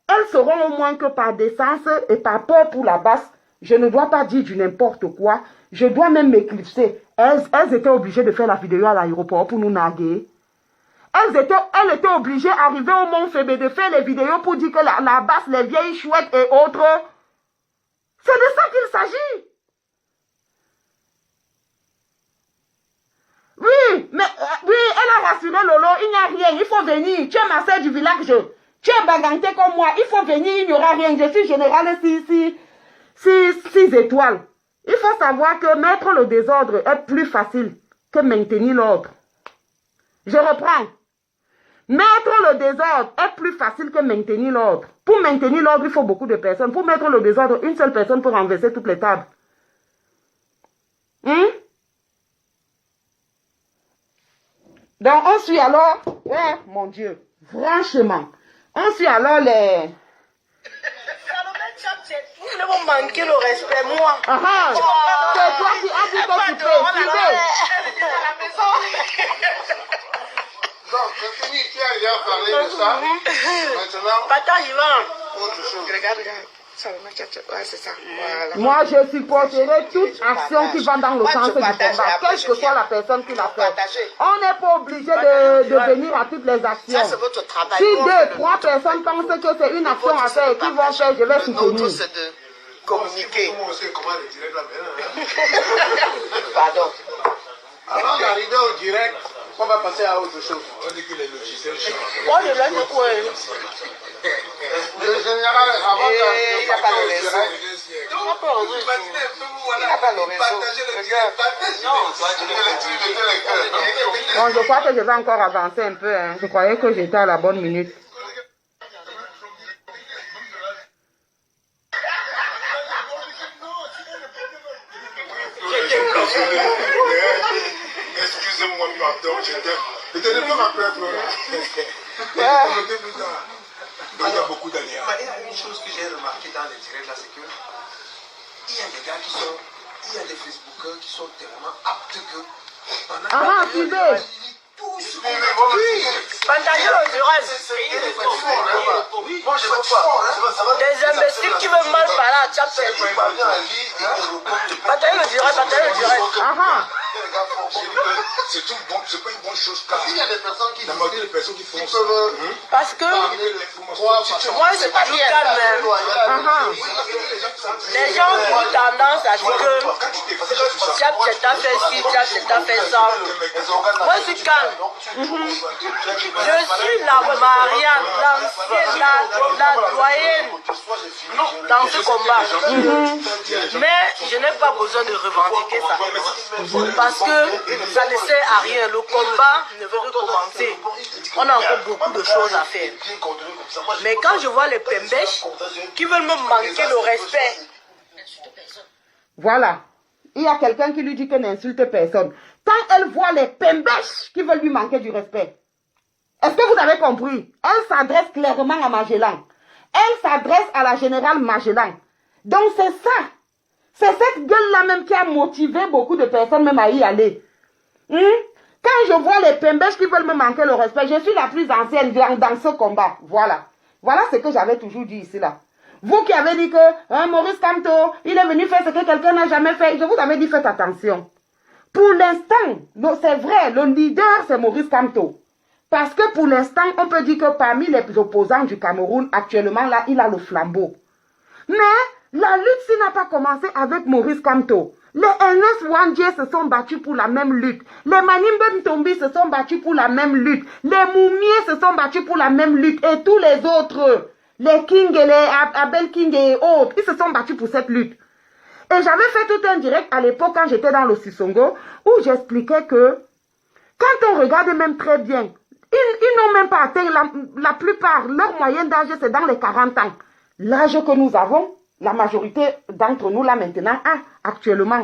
elles sauront au moins que par décence et par peur pour la basse, je ne dois pas dire du n'importe quoi. Je dois même m'éclipser. Elles étaient obligées de faire la vidéo à l'aéroport pour nous narguer. Elles étaient obligées d'arriver au Mont Fébé de faire les vidéos pour dire que la basse, les vieilles chouettes et autres. C'est de ça qu'il s'agit. Oui, mais oui, elle a rassuré Lolo, il n'y a rien, il faut venir. Tu es ma sœur du village. Tu es baganté comme moi, il faut venir, il n'y aura rien. Je suis générale 6 étoiles. Il faut savoir que mettre le désordre est plus facile que maintenir l'ordre. Je reprends. Mettre le désordre est plus facile que maintenir l'ordre. Pour maintenir l'ordre, il faut beaucoup de personnes. Pour mettre le désordre, une seule personne peut renverser toutes les tables. Donc, on suit alors... Ouais, mon Dieu. Franchement. On suit alors les... Vous ne vous manquez le respect, moi. C'est toi qui as dit que tu peux. Donc, c'est fini, tu as déjà parlé de ça. Maintenant, Pata, Yvan. autre chose. Regarde. Ouais, c'est ça. Voilà. Moi, je supporterai toute action qui va dans le sens du combat, quelle que soit la personne qui l'a fait. On n'est pas obligé de venir à toutes les actions. Ça, c'est votre travail. Si 2-3 personnes pensent que c'est une action à faire et qu'ils vont faire, je vais soutenir. L'autre, c'est de communiquer. Comment le direct là maintenant? Pardon. Avant d'arriver au direct, on va passer à autre chose. On dit que les logiciels changent. Moi, je laisse quoi? Le général, avant Il n'y a pas le réseau. direct, Il n'y a pas le réseau. Il n'y a pas le réseau. Bon, je crois que je vais encore avancer un peu. Je croyais que j'étais à la bonne minute. Excusez-moi, pardon, je t'aime. Je te développe après, il y a beaucoup d'aléas. Il y a une chose que j'ai remarqué dans les directs là, c'est que il y a des gars il y a des Facebookers qui sont tellement aptes que Bon, je vois pas. Des imbéciles qui veulent mal parler à Tchap. Bataille le direct. C'est pas une bonne chose. Il y a des personnes qui font ça. Parce que moi, c'est pas du calme. Les gens ont tendance à dire que Tchap Tcheta fait ci, Tchap Tcheta fait ça. Moi, je suis calme. Je suis la Marianne, l'ancienne, la doyenne dans ce combat. Mais je n'ai pas besoin de revendiquer ça. Parce que ça ne sert à rien. Le combat ne veut que commencer. On a encore beaucoup de choses à faire. Mais quand je vois les pembèches qui veulent me manquer le respect. Voilà. Il y a quelqu'un qui lui dit qu'elle n'insulte personne. Quand elle voit les pembèches qui veulent lui manquer du respect. Est-ce que vous avez compris? Elle s'adresse clairement à Magellan. Elle s'adresse à la générale Magellan. Donc c'est ça. C'est cette gueule-là même qui a motivé beaucoup de personnes même à y aller. Quand je vois les pembèches qui veulent me manquer le respect, je suis la plus ancienne dans ce combat. Voilà. Voilà ce que j'avais toujours dit ici là. Vous qui avez dit que Maurice Kamto, il est venu faire ce que quelqu'un n'a jamais fait. Je vous avais dit, faites attention. Pour l'instant, c'est vrai, le leader c'est Maurice Kamto. Parce que pour l'instant, on peut dire que parmi les opposants du Cameroun, actuellement là, il a le flambeau. Mais la lutte n'a pas commencé avec Maurice Kamto. Les Ernest Ouandjé se sont battus pour la même lutte. Les Manimbe Ntombi se sont battus pour la même lutte. Les Moumiers se sont battus pour la même lutte. Et tous les autres, les King et les Abel King et autres, ils se sont battus pour cette lutte. Et j'avais fait tout un direct à l'époque quand j'étais dans le Sissongo, où j'expliquais que quand on regarde même très bien, ils n'ont même pas atteint la plupart, leur moyenne d'âge c'est dans les 40 ans. L'âge que nous avons, la majorité d'entre nous là maintenant actuellement.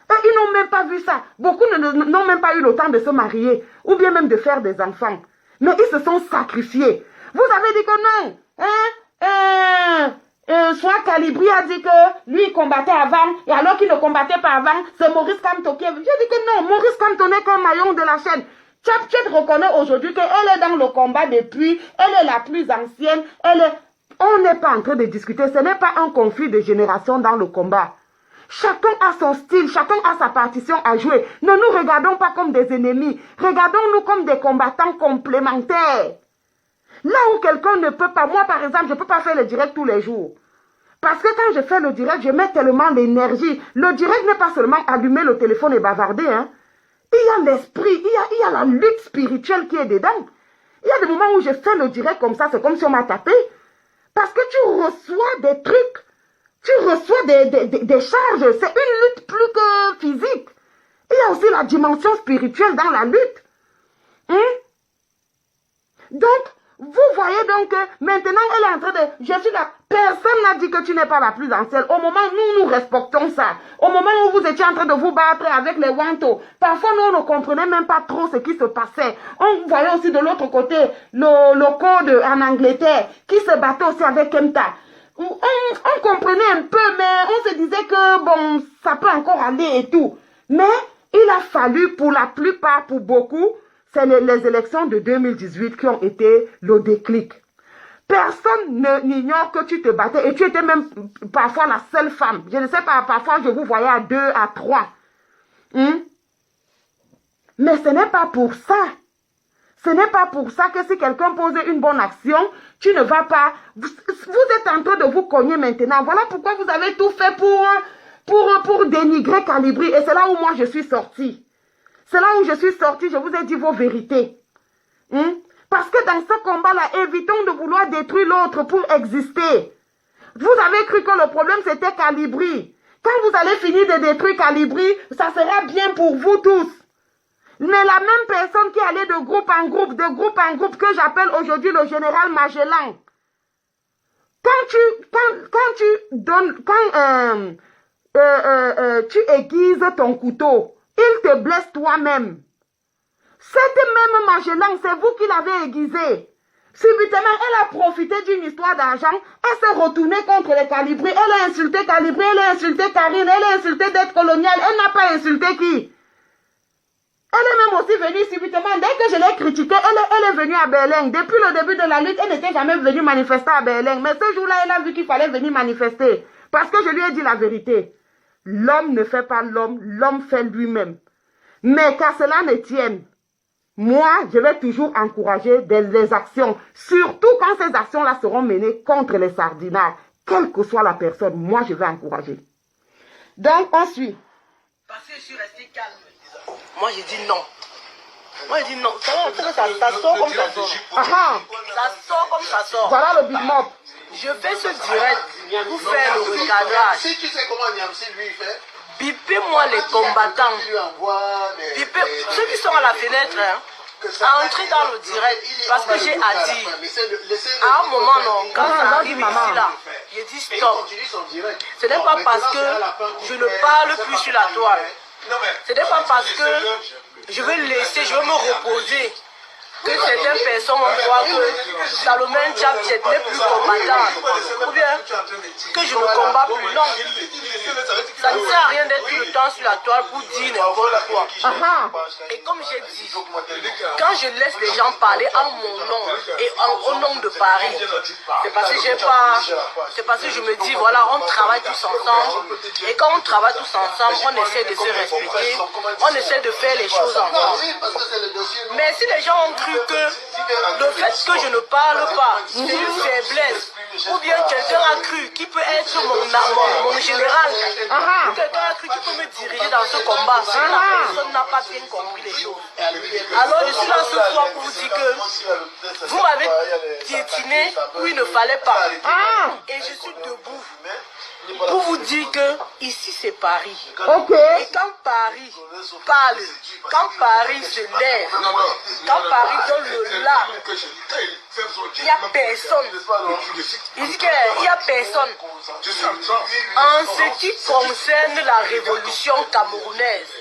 Et ils n'ont même pas vu ça. Beaucoup n'ont même pas eu le temps de se marier ou bien même de faire des enfants. Mais ils se sont sacrifiés. Vous avez dit que non. Soit Calibri a dit que lui il combattait avant et alors qu'il ne combattait pas avant, c'est Maurice Kamto qui est venu. J'ai dit que non, Maurice Kamto n'est qu'un maillon de la chaîne. Tchap Tchep reconnaît aujourd'hui qu'elle est dans le combat depuis, elle est la plus ancienne, on n'est pas en train de discuter, ce n'est pas un conflit de génération dans le combat. Chacun a son style, chacun a sa partition à jouer. Ne nous regardons pas comme des ennemis, regardons-nous comme des combattants complémentaires. Là où quelqu'un ne peut pas, moi par exemple, je ne peux pas faire le direct tous les jours. Parce que quand je fais le direct, je mets tellement d'énergie. Le direct n'est pas seulement allumer le téléphone et bavarder. Hein. Il y a l'esprit, il y a la lutte spirituelle qui est dedans. Il y a des moments où je fais le direct comme ça, c'est comme si on m'a tapé. Parce que tu reçois des trucs, tu reçois des charges. C'est une lutte plus que physique. Il y a aussi la dimension spirituelle dans la lutte. Donc, vous voyez donc que maintenant, elle est en train de... Je suis là. Personne n'a dit que tu n'es pas la plus ancienne. Au moment où nous respectons ça, au moment où vous étiez en train de vous battre avec les Wanto, parfois nous on ne comprenait même pas trop ce qui se passait. On voyait aussi de l'autre côté le code en Angleterre qui se battait aussi avec Kemta. On comprenait un peu, mais on se disait que bon, ça peut encore aller et tout. Mais il a fallu pour la plupart, pour beaucoup, c'est les élections de 2018 qui ont été le déclic. Personne n'ignore que tu te battais et tu étais même parfois la seule femme. Je ne sais pas, parfois je vous voyais à 2, à 3. Mais ce n'est pas pour ça. Ce n'est pas pour ça que si quelqu'un posait une bonne action, tu ne vas pas... Vous êtes en train de vous cogner maintenant. Voilà pourquoi vous avez tout fait pour dénigrer Calibri. Et c'est là où moi je suis sortie. C'est là où je suis sortie, je vous ai dit vos vérités. Parce que dans ce combat-là, évitons de vouloir détruire l'autre pour exister. Vous avez cru que le problème c'était Calibri. Quand vous allez finir de détruire Calibri, ça sera bien pour vous tous. Mais la même personne qui allait de groupe en groupe, que j'appelle aujourd'hui le général Magellan. Tu aiguises ton couteau, il te blesse toi-même. Cette même Magellan, c'est vous qui l'avez aiguisé. Subitement, elle a profité d'une histoire d'argent. Elle s'est retournée contre les Calibri. Elle a insulté Calibri, elle a insulté Karine, elle a insulté d'être coloniale. Elle n'a pas insulté qui? Elle est même aussi venue subitement. Dès que je l'ai critiquée, elle est venue à Berlin. Depuis le début de la lutte, elle n'était jamais venue manifester à Berlin. Mais ce jour-là, elle a vu qu'il fallait venir manifester. Parce que je lui ai dit la vérité. L'homme ne fait pas l'homme, l'homme fait lui-même. Mais qu'à cela ne tienne, moi, je vais toujours encourager des actions. Surtout quand ces actions-là seront menées contre les sardinards. quelle que soit la personne, moi je vais encourager. Donc on suit. Parce que je suis restée calme. Moi j'ai dit non. Moi j'ai dit non. Ça sort comme ça sort. Ça sort comme ça sort. Voilà le Big Mob. Je fais ce direct pour faire le recadrage. Si tu sais comment Niamsi lui fait, Bipez-moi les combattants. Bipez ceux qui sont à la fenêtre. Entrez dans le direct parce que j'ai à dire. À un moment, non, quand ça arrive ici là, j'ai dit stop. Ce n'est pas parce que je ne parle plus sur la toile. Ce n'est pas parce que je veux laisser, je veux me reposer que certaines personnes vont croire que Salomon Tchapchet n'est plus combattant. Ou bien que je ne combats plus. Non. Ça ne sert à rien d'être tout le temps sur la toile pour dire n'importe quoi. Et comme j'ai dit, quand je laisse les gens parler en mon nom et au nom de Paris, c'est parce que c'est parce que je me dis, voilà, on travaille tous ensemble. Et quand on travaille tous ensemble, on essaie de se respecter, on essaie de faire les choses ensemble. Mais si les gens ont cru que le fait que je ne parle pas, c'est une faiblesse, ou bien quelqu'un a cru qui peut être mon général, ou quelqu'un a cru qui peut me diriger dans ce combat, c'est que la personne n'a pas bien compris les choses. Alors je suis là ce soir pour vous dire que vous m'avez piétiné où il ne fallait pas. Et je suis debout pour vous dire que ici c'est Paris. Et quand Paris parle, quand Paris se lève, quand Paris donne le là, il n'y a personne. Il dit qu'il n'y a personne. En ce qui concerne la révolution camerounaise,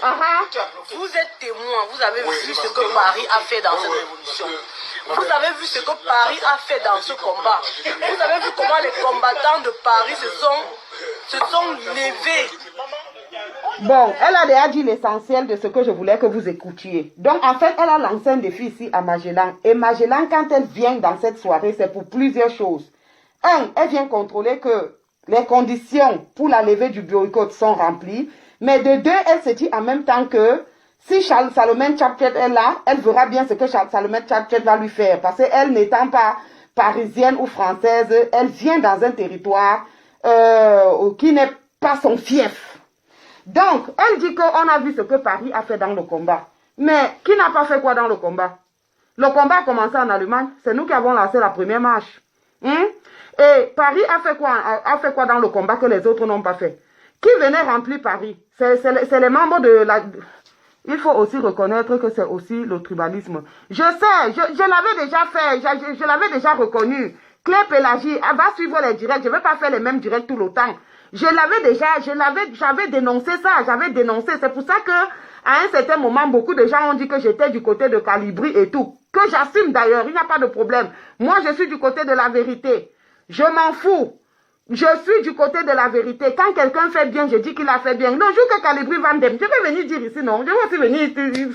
vous êtes témoin, vous avez vu ce que Paris a fait dans cette révolution. Vous avez vu ce que Paris a fait dans ce combat. Vous avez vu comment les combattants de Paris se sont levés. Bon, elle a déjà dit l'essentiel de ce que je voulais que vous écoutiez. Donc, en fait, elle a lancé un défi ici à Magellan. Et Magellan, quand elle vient dans cette soirée, c'est pour plusieurs choses. Un, elle vient contrôler que les conditions pour la levée du boycott sont remplies. Mais de deux, elle se dit en même temps que si Salomon Tchapchet est là, elle verra bien ce que Salomon Tchapchet va lui faire. Parce qu'elle n'étant pas parisienne ou française, elle vient dans un territoire qui n'est pas son fief. Donc, elle dit qu'on a vu ce que Paris a fait dans le combat. Mais qui n'a pas fait quoi dans le combat? Le combat a commencé en Allemagne. C'est nous qui avons lancé la première marche. Et Paris a fait quoi dans le combat que les autres n'ont pas fait? Qui venait remplir Paris? C'est les membres de la... Il faut aussi reconnaître que c'est aussi le tribalisme. Je sais, je l'avais déjà fait, je l'avais déjà reconnu. Claire Pélagie, elle va suivre les directs. Je ne vais pas faire les mêmes directs tout le temps. J'avais dénoncé ça, C'est pour ça que, à un certain moment, beaucoup de gens ont dit que j'étais du côté de Calibri et tout. Que j'assume d'ailleurs, il n'y a pas de problème. Moi, je suis du côté de la vérité. Je m'en fous. Je suis du côté de la vérité. Quand quelqu'un fait bien, je dis qu'il a fait bien. Le jour que Calibri Vandem, je vais venir dire ici, non. Je vais aussi venir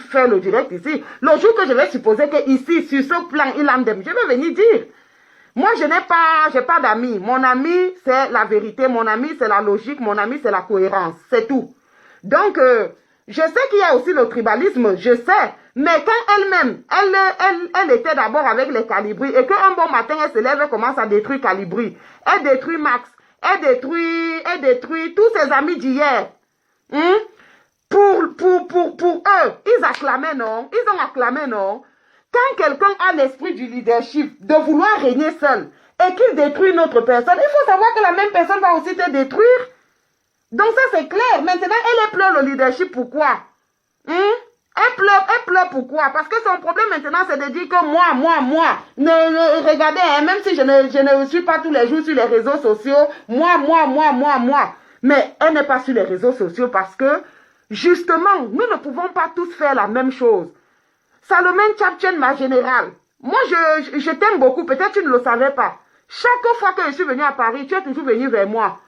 faire le direct ici. Le jour que je vais supposer que ici, sur ce plan, il andem, je vais venir dire. Moi, j'ai pas d'amis. Mon ami, c'est la vérité. Mon ami, c'est la logique. Mon ami, c'est la cohérence. C'est tout. Donc, je sais qu'il y a aussi le tribalisme. Je sais. Mais quand elle-même, elle était d'abord avec les Calibri et qu'un bon matin, elle se lève et commence à détruire Calibri. Elle détruit Max. Elle détruit tous ses amis d'hier. Pour eux, ils acclamaient, non? Ils ont acclamé, non? Quand quelqu'un a l'esprit du leadership, de vouloir régner seul, et qu'il détruit une autre personne, il faut savoir que la même personne va aussi te détruire. Donc ça c'est clair. Maintenant, elle pleure le leadership, pourquoi? Elle pleure pourquoi? Parce que son problème maintenant, c'est de dire que moi. Regardez, même si je ne suis pas tous les jours sur les réseaux sociaux, moi. Mais elle n'est pas sur les réseaux sociaux parce que, justement, nous ne pouvons pas tous faire la même chose. Salomon Tchapchet, ma générale, moi je t'aime beaucoup, peut-être tu ne le savais pas. Chaque fois que je suis venue à Paris, tu es toujours venu vers moi.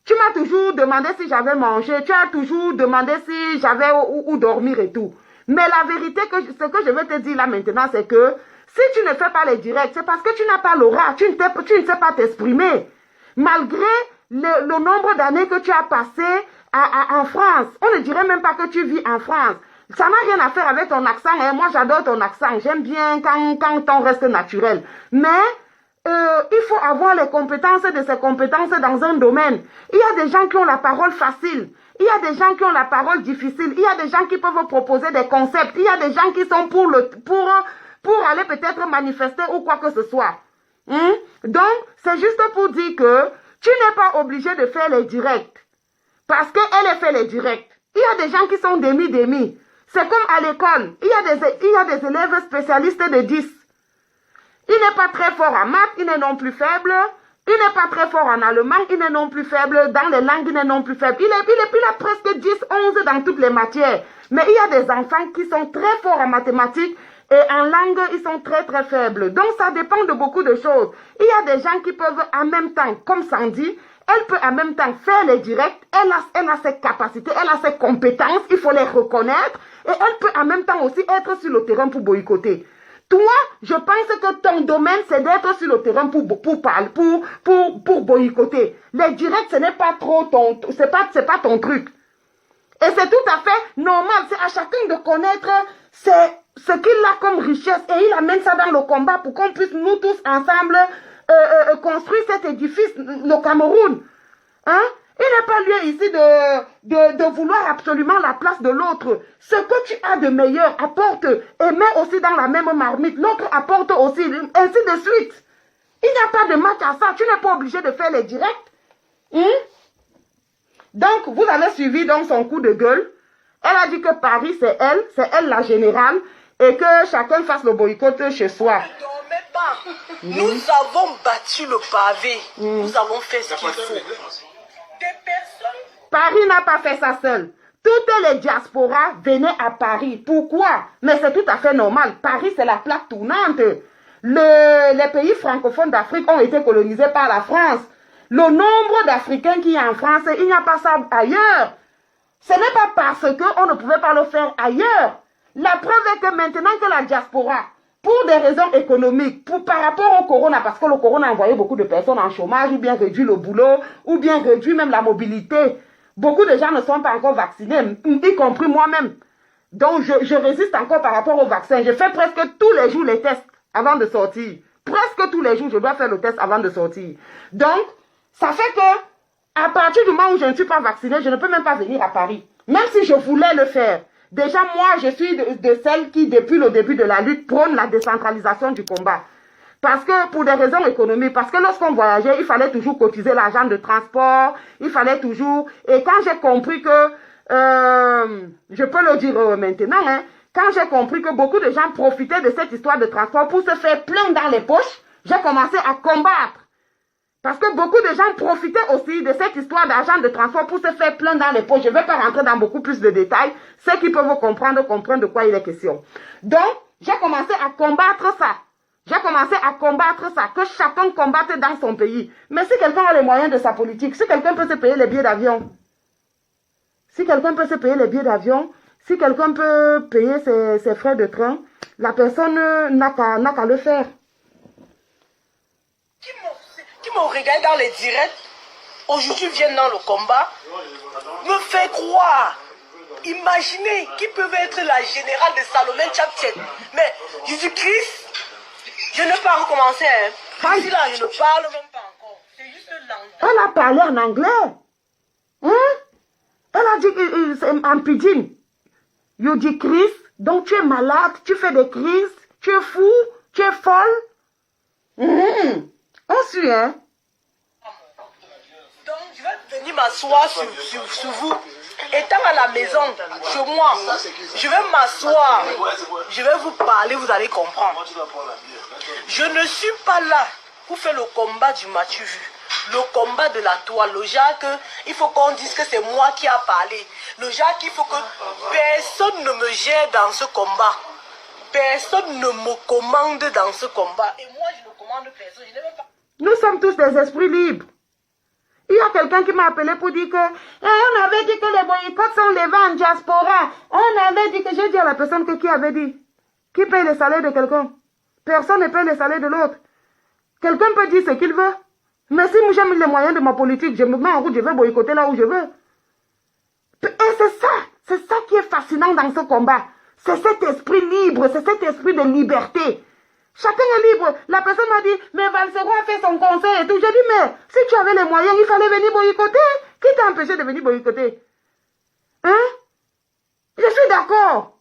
Tu m'as toujours demandé si j'avais mangé, tu as toujours demandé si j'avais où dormir et tout. Mais la vérité, ce que je veux te dire là maintenant, c'est que si tu ne fais pas les directs, c'est parce que tu n'as pas l'aura, tu ne sais pas t'exprimer. Malgré le nombre d'années que tu as passé en France, on ne dirait même pas que tu vis en France. Ça n'a rien à faire avec ton accent. Moi, j'adore ton accent. J'aime bien quand on reste naturel. Mais il faut avoir les compétences de ces compétences dans un domaine. Il y a des gens qui ont la parole facile. Il y a des gens qui ont la parole difficile. Il y a des gens qui peuvent proposer des concepts. Il y a des gens qui sont pour aller peut-être manifester ou quoi que ce soit. Donc, c'est juste pour dire que tu n'es pas obligé de faire les directs. Parce qu'elle fait les directs. Il y a des gens qui sont demi-demi. C'est comme à l'école. Il y a des élèves spécialistes de 10. Il n'est pas très fort en maths, il n'est non plus faible. Il n'est pas très fort en allemand, il n'est non plus faible. Dans les langues, il n'est non plus faible. Il a presque 10, 11 dans toutes les matières. Mais il y a des enfants qui sont très forts en mathématiques et en langue, ils sont très très faibles. Donc ça dépend de beaucoup de choses. Il y a des gens qui peuvent en même temps, comme Sandy, elle peut en même temps faire les directs. Elle a ses capacités, elle a ses compétences, il faut les reconnaître. Et elle peut en même temps aussi être sur le terrain pour boycotter. Toi, je pense que ton domaine, c'est d'être sur le terrain pour boycotter. Les directs, ce n'est pas trop c'est pas ton truc. Et c'est tout à fait normal. C'est à chacun de connaître ce qu'il a comme richesse. Et il amène ça dans le combat pour qu'on puisse nous tous ensemble construire cet édifice, le Cameroun. Hein? Il n'est pas lieu ici de vouloir absolument la place de l'autre. Ce que tu as de meilleur, apporte et mets aussi dans la même marmite. L'autre apporte aussi, ainsi de suite. Il n'y a pas de match à ça. Tu n'es pas obligé de faire les directs. Donc, vous avez suivi donc son coup de gueule. Elle a dit que Paris, c'est elle la générale, et que chacun fasse le boycott chez soi. Ne dormez pas. Nous avons battu le pavé. Nous avons fait ce qu'il faut. Paris n'a pas fait ça seul. Toutes les diasporas venaient à Paris. Pourquoi? Mais c'est tout à fait normal. Paris, c'est la plaque tournante. Les pays francophones d'Afrique ont été colonisés par la France. Le nombre d'Africains qui y a en France, il n'y a pas ça ailleurs. Ce n'est pas parce qu'on ne pouvait pas le faire ailleurs. La preuve est que maintenant que la diaspora, pour des raisons économiques, par rapport au corona, parce que le corona a envoyé beaucoup de personnes en chômage, ou bien réduit le boulot, ou bien réduit même la mobilité. Beaucoup de gens ne sont pas encore vaccinés, y compris moi-même. Donc, je résiste encore par rapport au vaccin. Je fais presque tous les jours les tests avant de sortir. Presque tous les jours, je dois faire le test avant de sortir. Donc, ça fait que, à partir du moment où je ne suis pas vaccinée, je ne peux même pas venir à Paris. Même si je voulais le faire. Déjà, moi, je suis de celles qui, depuis le début de la lutte, prônent la décentralisation du combat. Parce que, pour des raisons économiques, parce que lorsqu'on voyageait, il fallait toujours cotiser l'argent de transport, il fallait toujours... Et quand j'ai compris que, je peux le dire maintenant, hein, quand j'ai compris que beaucoup de gens profitaient de cette histoire de transport pour se faire plein dans les poches, j'ai commencé à combattre. Parce que beaucoup de gens profitaient aussi de cette histoire d'argent de transport pour se faire plein dans les poches. Je ne vais pas rentrer dans beaucoup plus de détails. Ceux qui peuvent comprendre de quoi il est question. Donc, j'ai commencé à combattre ça. J'ai commencé à combattre ça, que chacun combatte dans son pays. Mais si quelqu'un a les moyens de sa politique, si quelqu'un peut se payer les billets d'avion, si quelqu'un peut se payer les billets d'avion, si quelqu'un peut payer ses frais de train, la personne n'a qu'à le faire. Qui me regarde dans les directs, aujourd'hui viennent dans le combat, me fait croire. Imaginez qui peut être la générale de Salomé Tchaptiet. Mais Jésus-Christ, je ne peux pas recommencer. Hein. Ici là, je ne parle même pas encore. C'est juste l'anglais. Elle a parlé en anglais. Hein? Elle a dit en pidgin. You dis Christ, donc tu es malade, tu fais des crises, tu es fou, tu es folle. On suit, hein? Donc, je vais venir m'asseoir sur vous. Étant à la maison, chez moi, je vais m'asseoir. Je vais vous parler, vous allez comprendre. Je ne suis pas là pour faire le combat du Mathieu Vu. Le combat de la toile. Le Jacques, il faut qu'on dise que c'est moi qui a parlé. Le Jacques, il faut que personne ne me gère dans ce combat. Personne ne me commande dans ce combat. Et moi, je ne commande personne. Je n'ai même pas... Nous sommes tous des esprits libres. Il y a quelqu'un qui m'a appelé pour dire que on avait dit que les boycotts sont levés en diaspora. On avait dit que j'ai dit à la personne que qui avait dit. Qui paye le salaire de quelqu'un? Personne ne paye le salaire de l'autre. Quelqu'un peut dire ce qu'il veut. Mais si moi j'ai mis les moyens de ma politique, je me mets en route, je vais boycotter là où je veux. Et c'est ça qui est fascinant dans ce combat. C'est cet esprit libre, c'est cet esprit de liberté. Chacun est libre. La personne m'a dit, mais Valsero a fait son conseil et tout. J'ai dit, mais si tu avais les moyens, il fallait venir boycotter. Qui t'a empêché de venir boycotter? Hein? Je suis d'accord.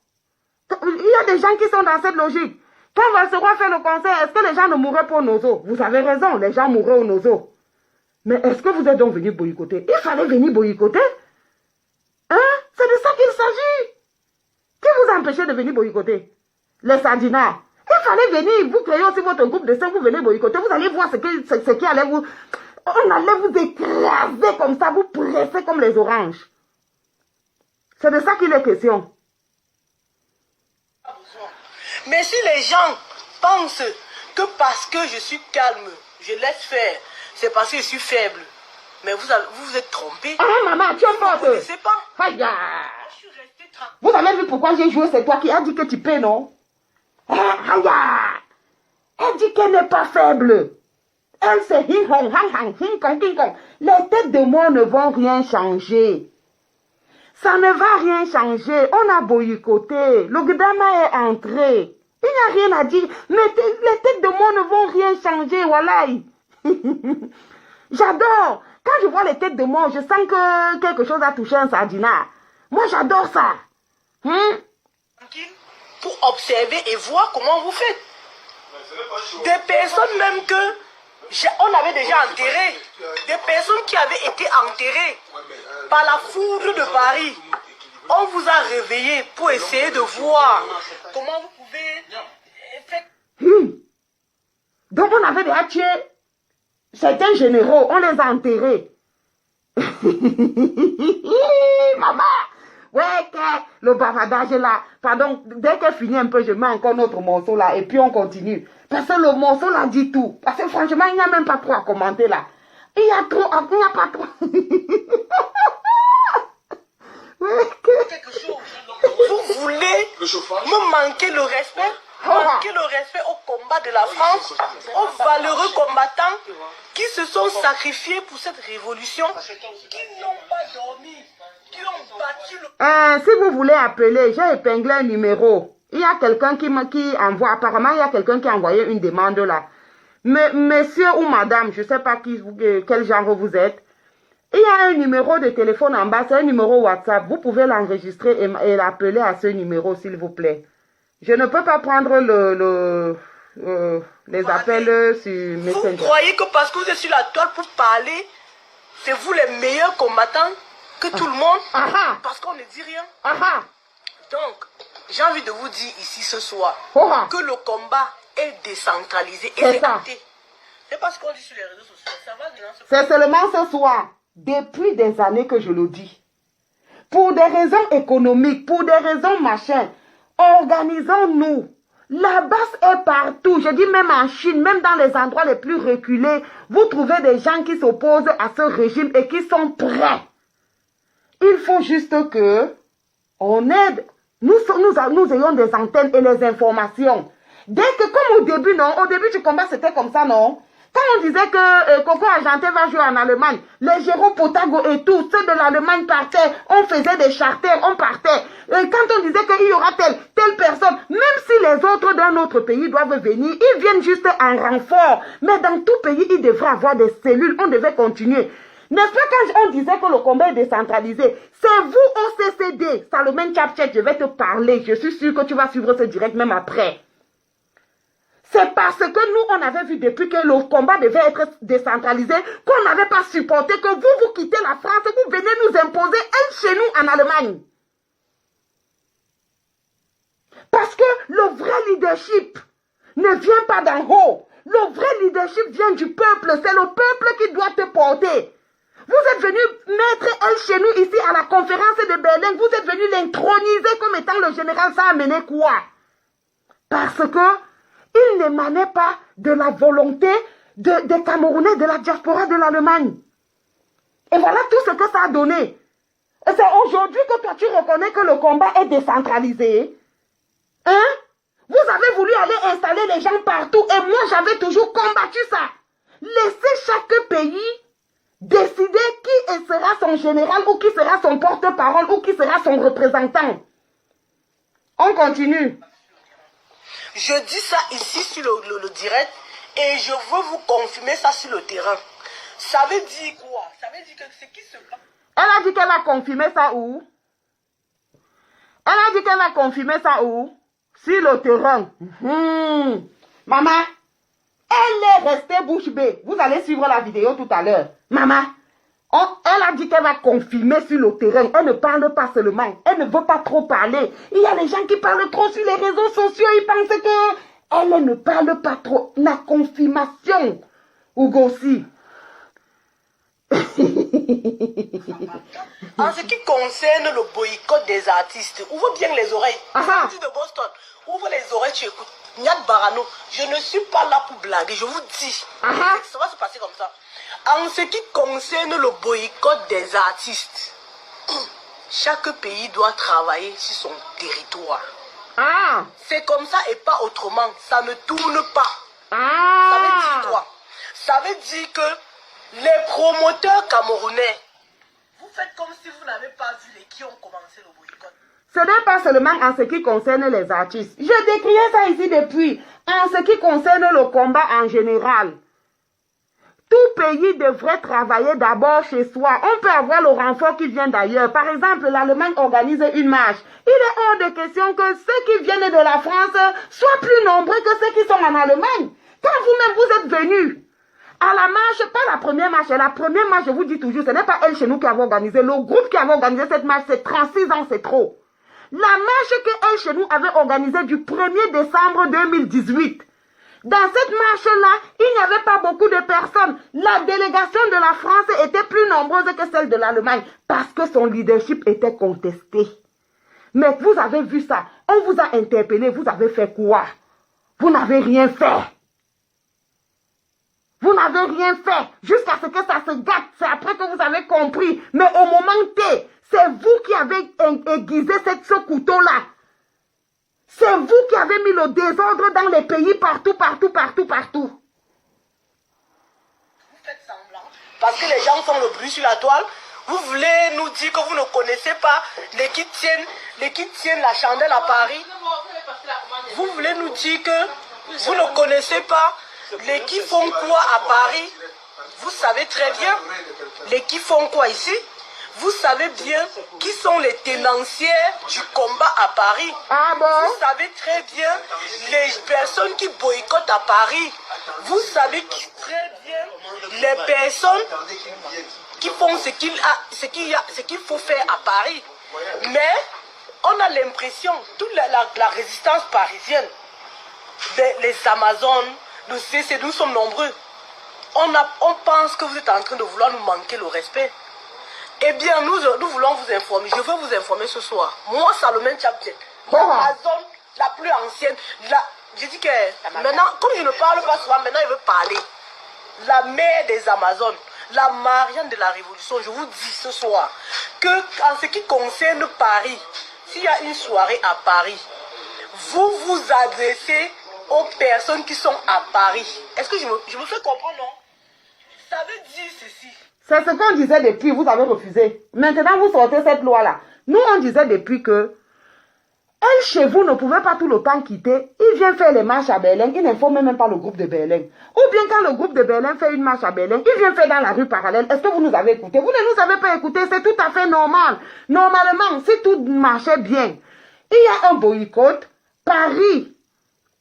Il y a des gens qui sont dans cette logique. Quand Valsero a fait le conseil, est-ce que les gens ne mourraient pas au nozo? Vous avez raison, les gens mourraient au nozo. Mais est-ce que vous êtes donc venu boycotter? Il fallait venir boycotter. Hein? C'est de ça qu'il s'agit. Qui vous a empêché de venir boycotter? Les sardinards. Il fallait venir, vous créez aussi votre groupe de 5, vous venez boycotter, vous allez voir ce qui allait vous... On allait vous écraser comme ça, vous presser comme les oranges. C'est de ça qu'il est question. Mais si les gens pensent que parce que je suis calme, je laisse faire, c'est parce que je suis faible. Mais vous êtes trompé. Ah maman, tu es forte. Vous ne connaissez pas. Aïe. Je suis resté tranquille. Vous avez vu pourquoi j'ai joué, c'est toi qui as dit que tu paies, non? Aïe. Elle dit qu'elle n'est pas faible. Elle c'est hing-hong, hang-hang, hing-kong, hing-kong. Les têtes de moi ne vont rien changer. Ça ne va rien changer. On a boycotté. Le Gdama est entré. Il n'y a rien à dire. Mais les têtes de moi ne vont rien changer. Voilà. J'adore. Quand je vois les têtes de moi, je sens que quelque chose a touché un sardinard. Moi, j'adore ça. Pour observer et voir comment vous faites. Des personnes même que on avait déjà enterrées. Des personnes qui avaient été enterrées par la foudre de Paris. On vous a réveillé pour essayer de voir comment vous pouvez faire. Donc on avait déjà tué certains généraux, on les a enterrés. Maman, ouais, le bavardage est là. Pardon, dès qu'elle finit un peu, je mets encore notre morceau là et puis on continue. Parce que le morceau là dit tout. Parce que franchement, il n'y a même pas trop à commenter là. Il y a trop, il n'y a pas trop. Quelque chose. Vous voulez me manquer le respect? Manquer le respect au combat de la France, aux valeureux combattants qui se sont sacrifiés pour cette révolution, qui n'ont pas dormi, qui ont battu le... Si vous voulez appeler, j'ai épinglé un numéro. Il y a quelqu'un qui envoie, apparemment il y a quelqu'un qui a envoyé une demande là. Mais monsieur ou madame, je ne sais pas quel genre vous êtes, il y a un numéro de téléphone en bas, c'est un numéro WhatsApp. Vous pouvez l'enregistrer et l'appeler à ce numéro s'il vous plaît. Je ne peux pas prendre les appels sur Messenger. Vous croyez que parce que vous êtes sur la toile pour parler, c'est vous les meilleurs combattants que tout le monde? Parce qu'on ne dit rien. Donc, j'ai envie de vous dire ici ce soir que le combat est décentralisé et écouté. C'est parce qu'on dit sur les réseaux sociaux. Ça va maintenant. C'est seulement ce soir, depuis des années que je le dis. Pour des raisons économiques, pour des raisons machin, organisons-nous. La base est partout. Je dis même en Chine, même dans les endroits les plus reculés, vous trouvez des gens qui s'opposent à ce régime et qui sont prêts. Il faut juste que on aide. Nous ayons des antennes et les informations. Dès que, comme au début, non, au début du combat, c'était comme ça, non? Quand on disait que Coco Argenté va jouer en Allemagne, les Jérôme Potago et tout, ceux de l'Allemagne partaient, on faisait des charters, on partait. Et quand on disait qu'il y aura telle personne, même si les autres d'un autre pays doivent venir, ils viennent juste en renfort. Mais dans tout pays, il devrait avoir des cellules, on devait continuer. N'est-ce pas quand on disait que le combat est décentralisé? C'est vous au CCD, Salomon Chapchet, je vais te parler. Je suis sûr que tu vas suivre ce direct même après. C'est parce que nous, on avait vu depuis que le combat devait être décentralisé, qu'on n'avait pas supporté que vous quittez la France et vous venez nous imposer un chez nous en Allemagne. Parce que le vrai leadership ne vient pas d'en haut. Le vrai leadership vient du peuple. C'est le peuple qui doit te porter. Vous êtes venu mettre elle chez nous ici à la conférence de Berlin. Vous êtes venu l'introniser comme étant le général. Ça a mené quoi? Parce que il n'émanait pas de la volonté des Camerounais, de la diaspora de l'Allemagne. Et voilà tout ce que ça a donné. Et c'est aujourd'hui que toi tu reconnais que le combat est décentralisé. Hein? Vous avez voulu aller installer les gens partout et moi j'avais toujours combattu ça. Laissez chaque pays décider qui sera son général ou qui sera son porte-parole ou qui sera son représentant. On continue. Je dis ça ici sur le direct et je veux vous confirmer ça sur le terrain. Ça veut dire quoi? Ça veut dire que ce qui se passe... Elle a dit qu'elle va confirmer ça où? Elle a dit qu'elle va confirmer ça où? Sur le terrain. Maman, elle est restée bouche bée. Vous allez suivre la vidéo tout à l'heure. Maman, elle a dit qu'elle va confirmer sur le terrain. Elle ne parle pas seulement. Elle ne veut pas trop parler. Il y a des gens qui parlent trop sur les réseaux sociaux. Ils pensent que elle ne parle pas trop. La confirmation. Hugo aussi. En ce qui concerne le boycott des artistes, ouvre bien les oreilles. Je de Boston, ouvre les oreilles, tu écoutes. Nyat Barano, je ne suis pas là pour blaguer, je vous dis. Ça va se passer comme ça. En ce qui concerne le boycott des artistes, chaque pays doit travailler sur son territoire. C'est comme ça et pas autrement. Ça ne tourne pas. Ça veut dire quoi? Ça veut dire que les promoteurs camerounais, vous faites comme si vous n'avez pas vu les qui ont commencé le boycott. Ce n'est pas seulement en ce qui concerne les artistes. Je décriais ça ici depuis. En ce qui concerne le combat en général. Tout pays devrait travailler d'abord chez soi. On peut avoir le renfort qui vient d'ailleurs. Par exemple, l'Allemagne organise une marche. Il est hors de question que ceux qui viennent de la France soient plus nombreux que ceux qui sont en Allemagne. Quand vous-même vous êtes venus à la marche, pas la première marche. La première marche, je vous dis toujours, ce n'est pas elle chez nous qui avait organisé. Le groupe qui avait organisé cette marche, c'est 36 ans, c'est trop. La marche que elle chez nous avait organisée du 1er décembre 2018. Dans cette marche-là, il n'y avait pas beaucoup de personnes. La délégation de la France était plus nombreuse que celle de l'Allemagne parce que son leadership était contesté. Mais vous avez vu ça. On vous a interpellé. Vous avez fait quoi? Vous n'avez rien fait. Vous n'avez rien fait jusqu'à ce que ça se gâte. C'est après que vous avez compris. Mais au moment T, c'est vous qui avez aiguisé ce couteau-là. C'est vous qui avez mis le désordre dans les pays partout. Vous faites semblant. Parce que les gens font le bruit sur la toile. Vous voulez nous dire que vous ne connaissez pas les qui tiennent la chandelle à Paris. Vous voulez nous dire que vous ne connaissez pas les qui font quoi à Paris. Vous savez très bien les qui font quoi ici. Vous savez bien qui sont les tenanciers du combat à Paris. Vous savez très bien les personnes qui boycottent à Paris. Vous savez très bien les personnes qui font ce qu'il faut faire à Paris. Mais on a l'impression, toute la résistance parisienne, les Amazones, le CC, nous sommes nombreux. On pense que vous êtes en train de vouloir nous manquer le respect. Eh bien, nous voulons vous informer. Je veux vous informer ce soir. Moi, Salomé Tchaptiet, l'Amazone la plus ancienne. Je dis que maintenant, comme je ne parle pas souvent, maintenant il veut parler. La mère des Amazones, la Marianne de la Révolution, je vous dis ce soir que en ce qui concerne Paris, s'il y a une soirée à Paris, vous vous adressez aux personnes qui sont à Paris. Est-ce que je me fais comprendre, non? Ça veut dire ceci. C'est ce qu'on disait depuis, vous avez refusé. Maintenant, vous sortez cette loi-là. Nous, on disait depuis que elle, chez vous, ne pouvait pas tout le temps quitter. Il vient faire les marches à Berlin. Il n'informe même pas le groupe de Berlin. Ou bien quand le groupe de Berlin fait une marche à Berlin, il vient faire dans la rue parallèle. Est-ce que vous nous avez écouté? Vous ne nous avez pas écouté. C'est tout à fait normal. Normalement, si tout marchait bien, il y a un boycott. Paris,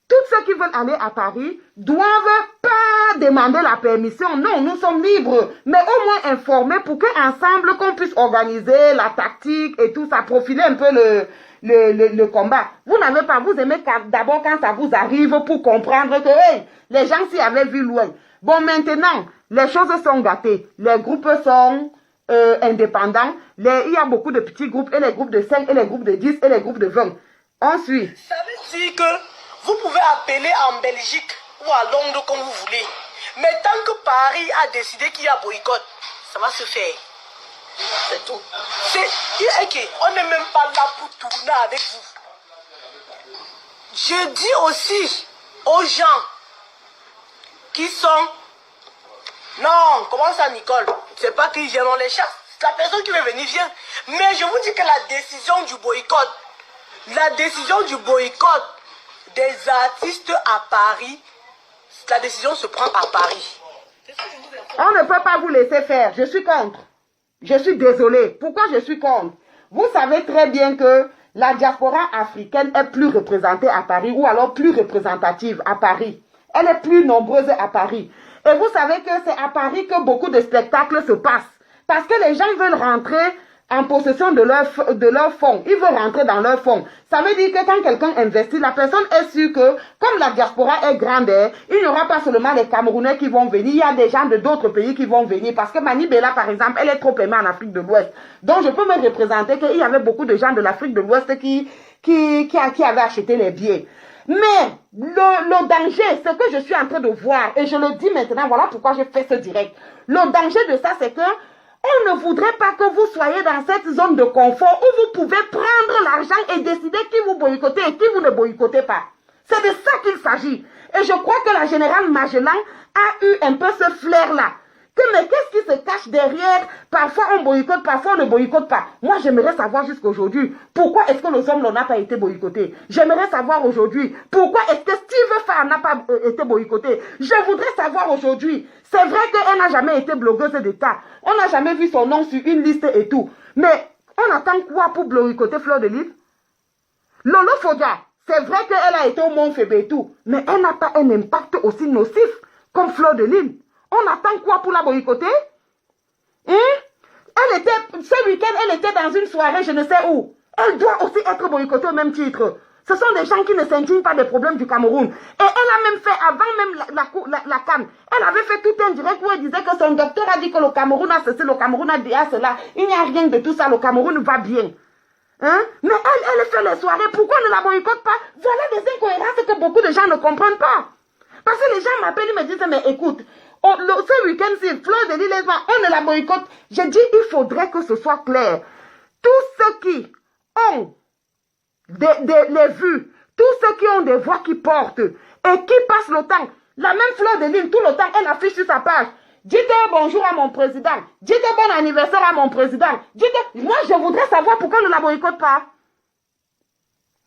tous ceux qui veulent aller à Paris doivent pas demander la permission. Non, nous sommes libres. Mais au moins informer pour qu'ensemble, qu'on puisse organiser la tactique et tout ça, profiler un peu le combat. Vous n'avez pas, vous aimez d'abord quand ça vous arrive pour comprendre que hey, les gens s'y avaient vu loin. Bon, maintenant, les choses sont gâtées. Les groupes sont indépendants. Il y a beaucoup de petits groupes, et les groupes de 5, et les groupes de 10, et les groupes de 20. Ensuite. Ça veut dire que vous pouvez appeler en Belgique ou à Londres comme vous voulez. Mais tant que Paris a décidé qu'il y a boycott, ça va se faire. C'est tout. On n'est même pas là pour tourner avec vous. Je dis aussi aux gens qui sont... Non, comment ça, Nicole? C'est pas qu'ils viennent, on les chasse. La personne qui veut venir vient. Mais je vous dis que la décision du boycott des artistes à Paris, la décision se prend à Paris. On ne peut pas vous laisser faire. Je suis contre. Je suis désolée. Pourquoi je suis contre? Vous savez très bien que la diaspora africaine est plus représentée à Paris ou alors plus représentative à Paris. Elle est plus nombreuse à Paris. Et vous savez que c'est à Paris que beaucoup de spectacles se passent. Parce que les gens veulent rentrer en possession de leur fonds. Ils veulent rentrer dans leur fonds. Ça veut dire que quand quelqu'un investit, la personne est sûre que, comme la diaspora est grande, il n'y aura pas seulement les Camerounais qui vont venir, il y a des gens de d'autres pays qui vont venir. Parce que Mani Bella, par exemple, elle est trop aimée en Afrique de l'Ouest. Donc, je peux me représenter qu'il y avait beaucoup de gens de l'Afrique de l'Ouest qui avaient acheté les billets. Mais, le danger, ce que je suis en train de voir, et je le dis maintenant, voilà pourquoi je fais ce direct. Le danger de ça, c'est que on ne voudrait pas que vous soyez dans cette zone de confort où vous pouvez prendre l'argent et décider qui vous boycottez et qui vous ne boycottez pas. C'est de ça qu'il s'agit. Et je crois que la générale Magellan a eu un peu ce flair-là. Mais qu'est-ce qui se cache derrière? Parfois on boycotte, parfois on ne boycotte pas. Moi, j'aimerais savoir jusqu'aujourd'hui, pourquoi est-ce que le Zomlo n'a pas été boycotté? J'aimerais savoir aujourd'hui, pourquoi est-ce que Steve Farr n'a pas été boycotté? Je voudrais savoir aujourd'hui. C'est vrai qu'elle n'a jamais été blogueuse d'État. On n'a jamais vu son nom sur une liste et tout. Mais on attend quoi pour boycotter Fleur de Lys? Lolo Fodia, c'est vrai qu'elle a été au Mont Fébé et tout. Mais elle n'a pas un impact aussi nocif comme Fleur de Lys. On attend quoi pour la boycotter? Ce week-end, elle était dans une soirée, je ne sais où. Elle doit aussi être boycottée au même titre. Ce sont des gens qui ne s'indignent pas des problèmes du Cameroun. Et elle a même fait, avant même la CAN, elle avait fait tout un direct où elle disait que son docteur a dit que le Cameroun a ceci, le Cameroun a dit cela. Il n'y a rien de tout ça, le Cameroun va bien. Mais elle fait les soirées, pourquoi on ne la boycotte pas? Voilà des incohérences que beaucoup de gens ne comprennent pas. Parce que les gens m'appellent, ils me disent, mais écoute, ce week-end-ci, Fleur de Lys, on ne la boycotte. J'ai dit, il faudrait que ce soit clair. Tous ceux qui ont les vues, tous ceux qui ont des voix qui portent et qui passent le temps, la même Fleur de Lys, tout le temps, elle affiche sur sa page. Dites bonjour à mon président. Dites bon anniversaire à mon président. Moi, je voudrais savoir pourquoi on ne la boycotte pas.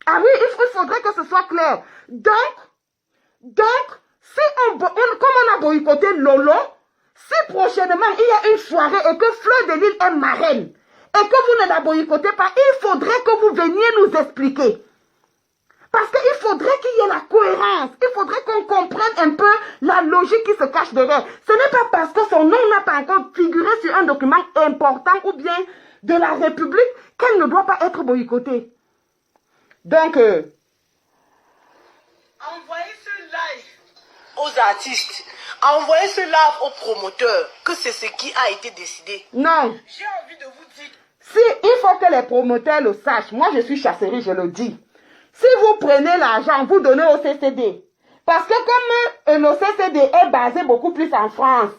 Ah oui, il faudrait que ce soit clair. Donc, si comme on a boycotté Lolo, si prochainement il y a une soirée et que Fleur de Lys est marraine et que vous ne la boycottez pas, il faudrait que vous veniez nous expliquer. Parce qu'il faudrait qu'il y ait la cohérence. Il faudrait qu'on comprenne un peu la logique qui se cache derrière. Ce n'est pas parce que son nom n'a pas encore figuré sur un document important ou bien de la République qu'elle ne doit pas être boycottée. Donc, envoyez ce live aux artistes, envoyez ce live aux promoteurs, que c'est ce qui a été décidé. Non. J'ai envie de vous dire. Si, il faut que les promoteurs le sachent. Moi, je suis chasserie, je le dis. Si vous prenez l'argent, vous donnez au CCD. Parce que comme le CCD est basé beaucoup plus en France,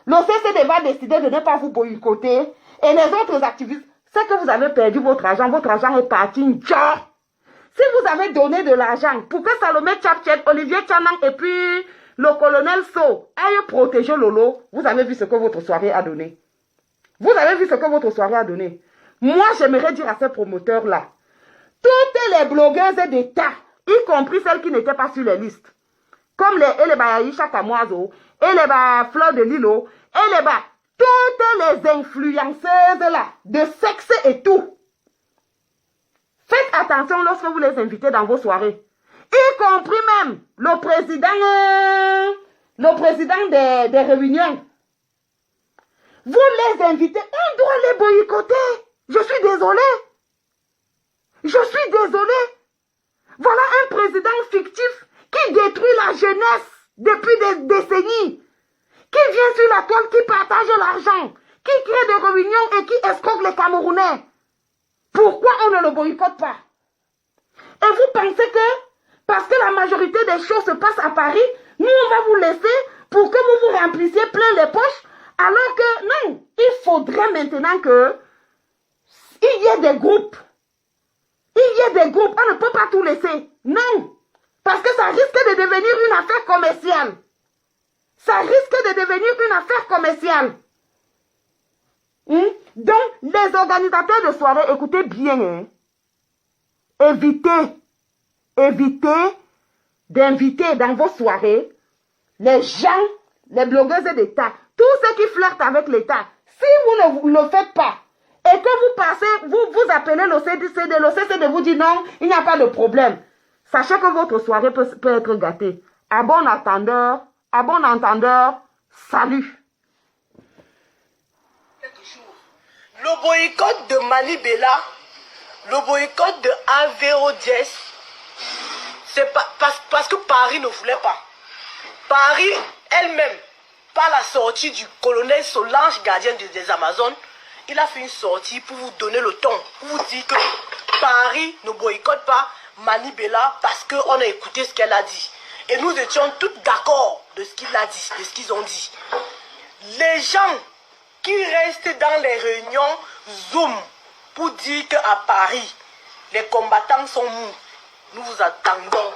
le CCD va décider de ne pas vous boycotter. Et les autres activistes, c'est que vous avez perdu votre argent est parti. Si vous avez donné de l'argent pour que Salomé Tchapchet, Olivier Tchanan et puis le colonel So aillent protéger Lolo, vous avez vu ce que votre soirée a donné. Vous avez vu ce que votre soirée a donné. Moi, j'aimerais dire à ces promoteurs-là, toutes les blogueuses d'État, y compris celles qui n'étaient pas sur les listes, comme les Aïcha Kamoazo, et les Fleur de Lys, et toutes les influenceuses là, de sexe et tout. Faites attention lorsque vous les invitez dans vos soirées. Y compris même le président des réunions. Vous les invitez, on doit les boycotter. Je suis désolée. Voilà un président fictif qui détruit la jeunesse depuis des décennies. Qui vient sur la toile, qui partage l'argent, qui crée des réunions et qui escroque les Camerounais. Pourquoi on ne le boycotte pas? Et vous pensez que, parce que la majorité des choses se passent à Paris, nous on va vous laisser pour que vous vous remplissiez plein les poches, alors que non, il faudrait maintenant que il y ait des groupes. On ne peut pas tout laisser. Non, parce que ça risque de devenir une affaire commerciale. Donc, les organisateurs de soirée, écoutez bien, évitez d'inviter dans vos soirées les gens, les blogueuses d'État, tous ceux qui flirtent avec l'État. Si vous ne le faites pas, et que vous passez, vous appelez le CCD vous dit non, il n'y a pas de problème. Sachez que votre soirée peut être gâtée. À bon entendeur, salut. Le boycott de Manibela, le boycott de AVO10, c'est parce que Paris ne voulait pas. Paris elle-même, par la sortie du colonel Solange, gardien des Amazones, il a fait une sortie pour vous donner le ton, pour vous dire que Paris ne boycotte pas Manibela parce qu'on a écouté ce qu'elle a dit. Et nous étions tous d'accord de ce qu'il a dit, de ce qu'ils ont dit. Les gens qui restent dans les réunions Zoom pour dire qu'à Paris, les combattants sont mous, nous vous attendons.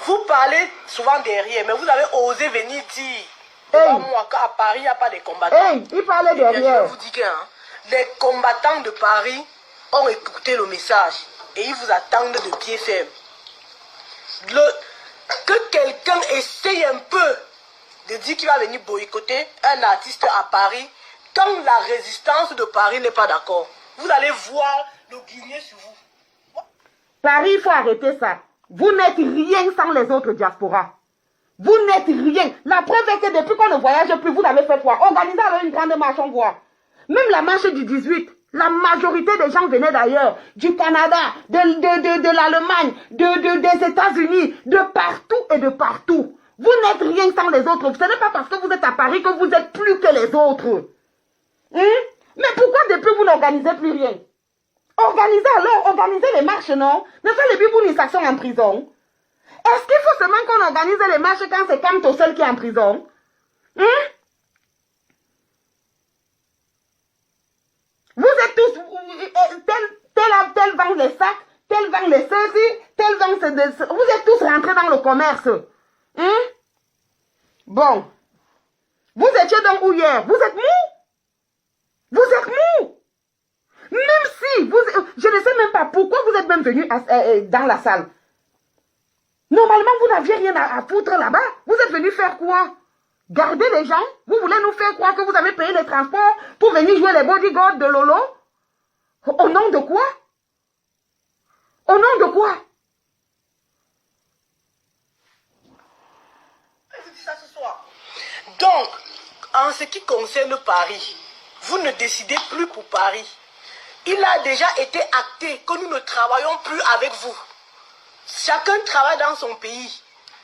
Vous parlez souvent derrière, mais vous avez osé venir dire moi qu'à Paris, il n'y a pas de combattants. Il parlait derrière. Je vous dis que les combattants de Paris ont écouté le message et ils vous attendent de pied ferme. Que quelqu'un essaye un peu de dire qu'il va venir boycotter un artiste à Paris quand la résistance de Paris n'est pas d'accord. Vous allez voir le guigné sur vous. Paris, il faut arrêter ça. Vous n'êtes rien sans les autres diasporas. Vous n'êtes rien. La preuve est que depuis qu'on ne voyage plus, vous avez fait quoi? Organisez alors une grande marche, on voit. Même la marche du 18, la majorité des gens venaient d'ailleurs, du Canada, de l'Allemagne, des États-Unis, de partout et de partout. Vous n'êtes rien sans les autres. Ce n'est pas parce que vous êtes à Paris que vous êtes plus que les autres. Mais pourquoi depuis vous n'organisez plus rien? Organisez alors, organisez les marches, non? Ne pas les Bibounis sont en prison. Est-ce qu'il faut seulement qu'on organise les marches quand c'est Kamto seul qui est en prison? Vous êtes tous, tel vend les sacs, tel vend les ceci, tel vend ce... Vous êtes tous rentrés dans le commerce. Bon. Vous étiez donc où hier? Vous êtes mou? Vous êtes mou? Même si, je ne sais même pas pourquoi vous êtes même venu dans la salle. Normalement, vous n'aviez rien à foutre là-bas. Vous êtes venu faire quoi? Garder les gens? Vous voulez nous faire croire que vous avez payé les transports pour venir jouer les bodyguards de Lolo? Au nom de quoi? Au nom de quoi? Je dis ça ce soir. Donc, en ce qui concerne Paris, vous ne décidez plus pour Paris. Il a déjà été acté que nous ne travaillons plus avec vous. Chacun travaille dans son pays.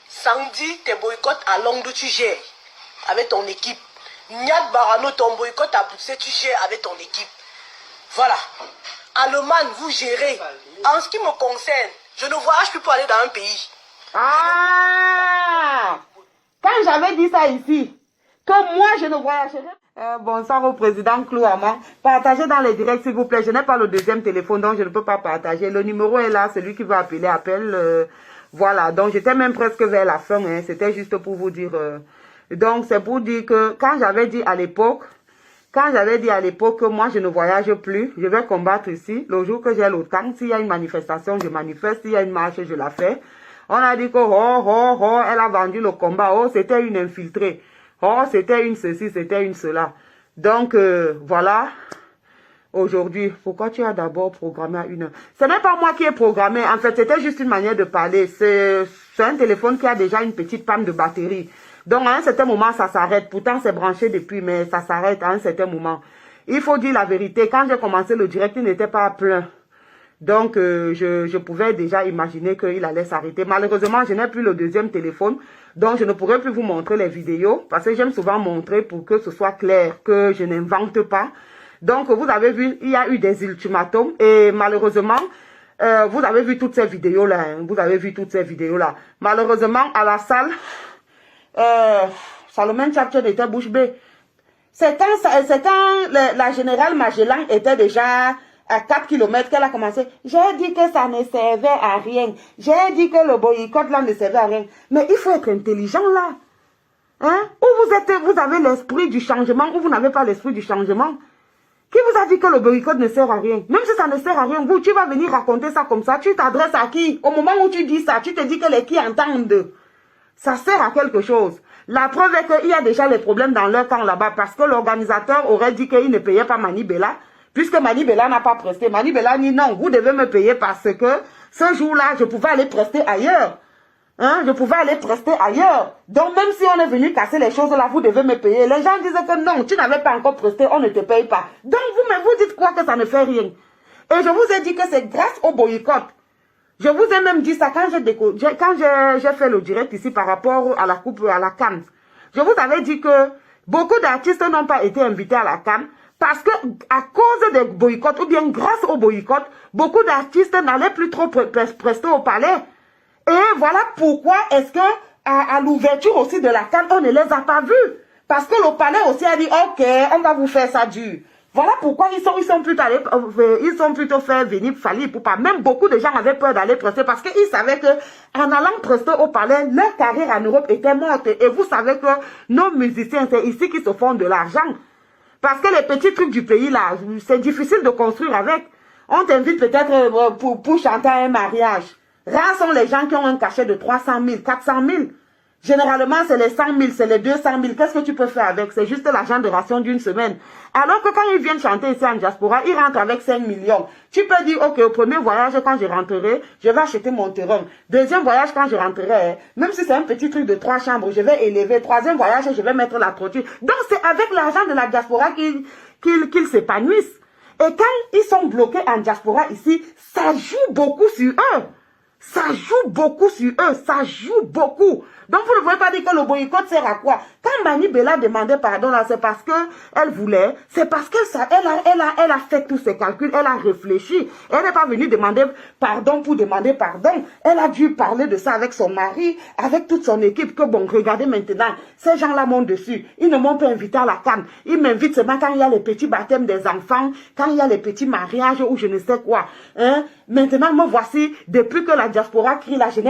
Sandy, tes boycotts à Londres, tu gères avec ton équipe. Niad Barano, ton boycott à Bruxelles, tu gères avec ton équipe. Voilà. Allemagne, vous gérez. En ce qui me concerne, je ne voyage plus pour aller dans un pays. Ah! Quand j'avais dit ça ici, que moi je ne voyagerai pas. Bonsoir au président Clouama. Partagez dans les directs s'il vous plaît. Je n'ai pas le deuxième téléphone donc je ne peux pas partager. Le numéro est là, celui qui veut appeler appelle. Voilà, donc j'étais même presque vers la fin. C'était juste pour vous dire. Donc c'est pour dire que quand j'avais dit à l'époque, que moi je ne voyage plus, je vais combattre ici. Le jour que j'ai le temps, s'il y a une manifestation, je manifeste. S'il y a une marche, je la fais. On a dit que elle a vendu le combat. C'était une infiltrée. C'était une ceci, c'était une cela. Donc, voilà. Aujourd'hui, pourquoi tu as d'abord programmé à 1h? Ce n'est pas moi qui ai programmé. En fait, c'était juste une manière de parler. C'est un téléphone qui a déjà une petite panne de batterie. Donc, à un certain moment, ça s'arrête. Pourtant, c'est branché depuis, mais ça s'arrête à un certain moment. Il faut dire la vérité. Quand j'ai commencé le direct, il n'était pas plein. Donc, je pouvais déjà imaginer qu'il allait s'arrêter. Malheureusement, je n'ai plus le deuxième téléphone. Donc, je ne pourrai plus vous montrer les vidéos. Parce que j'aime souvent montrer pour que ce soit clair, que je n'invente pas. Donc, vous avez vu, il y a eu des ultimatums. Et malheureusement, vous avez vu toutes ces vidéos-là. Vous avez vu toutes ces vidéos-là. Malheureusement, à la salle, Salomon Tchatchen était bouche bée. C'est quand la générale Magellan était déjà à 4 km qu'elle a commencé. J'ai dit que ça ne servait à rien. J'ai dit que le boycott là ne servait à rien. Mais il faut être intelligent là. Ou vous avez l'esprit du changement, ou vous n'avez pas l'esprit du changement. Qui vous a dit que le boycott ne sert à rien? Même si ça ne sert à rien, vous, tu vas venir raconter ça comme ça. Tu t'adresses à qui? Au moment où tu dis ça, tu te dis que les qui entendent. Ça sert à quelque chose. La preuve est qu'il y a déjà les problèmes dans leur camp là-bas parce que l'organisateur aurait dit qu'il ne payait pas Mani Bella. Puisque Mani Bella n'a pas presté. Mani Bella dit non, vous devez me payer parce que ce jour-là, je pouvais aller prester ailleurs. Hein, je pouvais aller prester ailleurs. Donc même si on est venu casser les choses là, vous devez me payer. Les gens disaient que non, tu n'avais pas encore presté, on ne te paye pas. Donc vous dites quoi que ça ne fait rien. Et je vous ai dit que c'est grâce au boycott. Je vous ai même dit ça quand j'ai fait le direct ici par rapport à la coupe, à la CAN. Je vous avais dit que beaucoup d'artistes n'ont pas été invités à la CAN parce que à cause des boycotts ou bien grâce au boycott, beaucoup d'artistes n'allaient plus trop prester au palais. Et voilà pourquoi est-ce que à l'ouverture aussi de la CAN, on ne les a pas vus. Parce que le palais aussi a dit, ok, on va vous faire ça dur. Voilà pourquoi ils sont plutôt fait venir Fally Ipupa. Même beaucoup de gens avaient peur d'aller prester parce qu'ils savaient que en allant prester au palais, leur carrière en Europe était morte. Et vous savez que nos musiciens, c'est ici qu'ils se font de l'argent. Parce que les petits trucs du pays là, c'est difficile de construire avec. On t'invite peut-être pour chanter à un mariage. Rares sont les gens qui ont un cachet de 300 000, 400 000. Généralement, c'est les 100 000, c'est les 200 000. Qu'est-ce que tu peux faire avec? C'est juste l'argent de ration d'une semaine. Alors que quand ils viennent chanter ici en diaspora, ils rentrent avec 5 millions. Tu peux dire, ok, au premier voyage, quand je rentrerai, je vais acheter mon terrain. Deuxième voyage, quand je rentrerai, même si c'est un petit truc de 3 chambres, je vais élever. Troisième voyage, je vais mettre la trottoir. Donc, c'est avec l'argent de la diaspora qu'ils s'épanouissent. Et quand ils sont bloqués en diaspora ici, ça joue beaucoup sur eux. Ça joue beaucoup sur eux, ça joue beaucoup. Donc vous ne pouvez pas dire que le boycott sert à quoi? Quand Mani Bella demandait pardon là, c'est parce que elle voulait, c'est parce que ça, elle a fait tous ses calculs, elle a réfléchi. Elle n'est pas venue demander pardon pour demander pardon. Elle a dû parler de ça avec son mari, avec toute son équipe, que bon, regardez maintenant, ces gens-là montent dessus. Ils ne m'ont pas invité à la CAN. Ils m'invitent seulement quand il y a les petits baptêmes des enfants, quand il y a les petits mariages ou je ne sais quoi. Hein? Maintenant, me voici, depuis que la diaspora crie là, je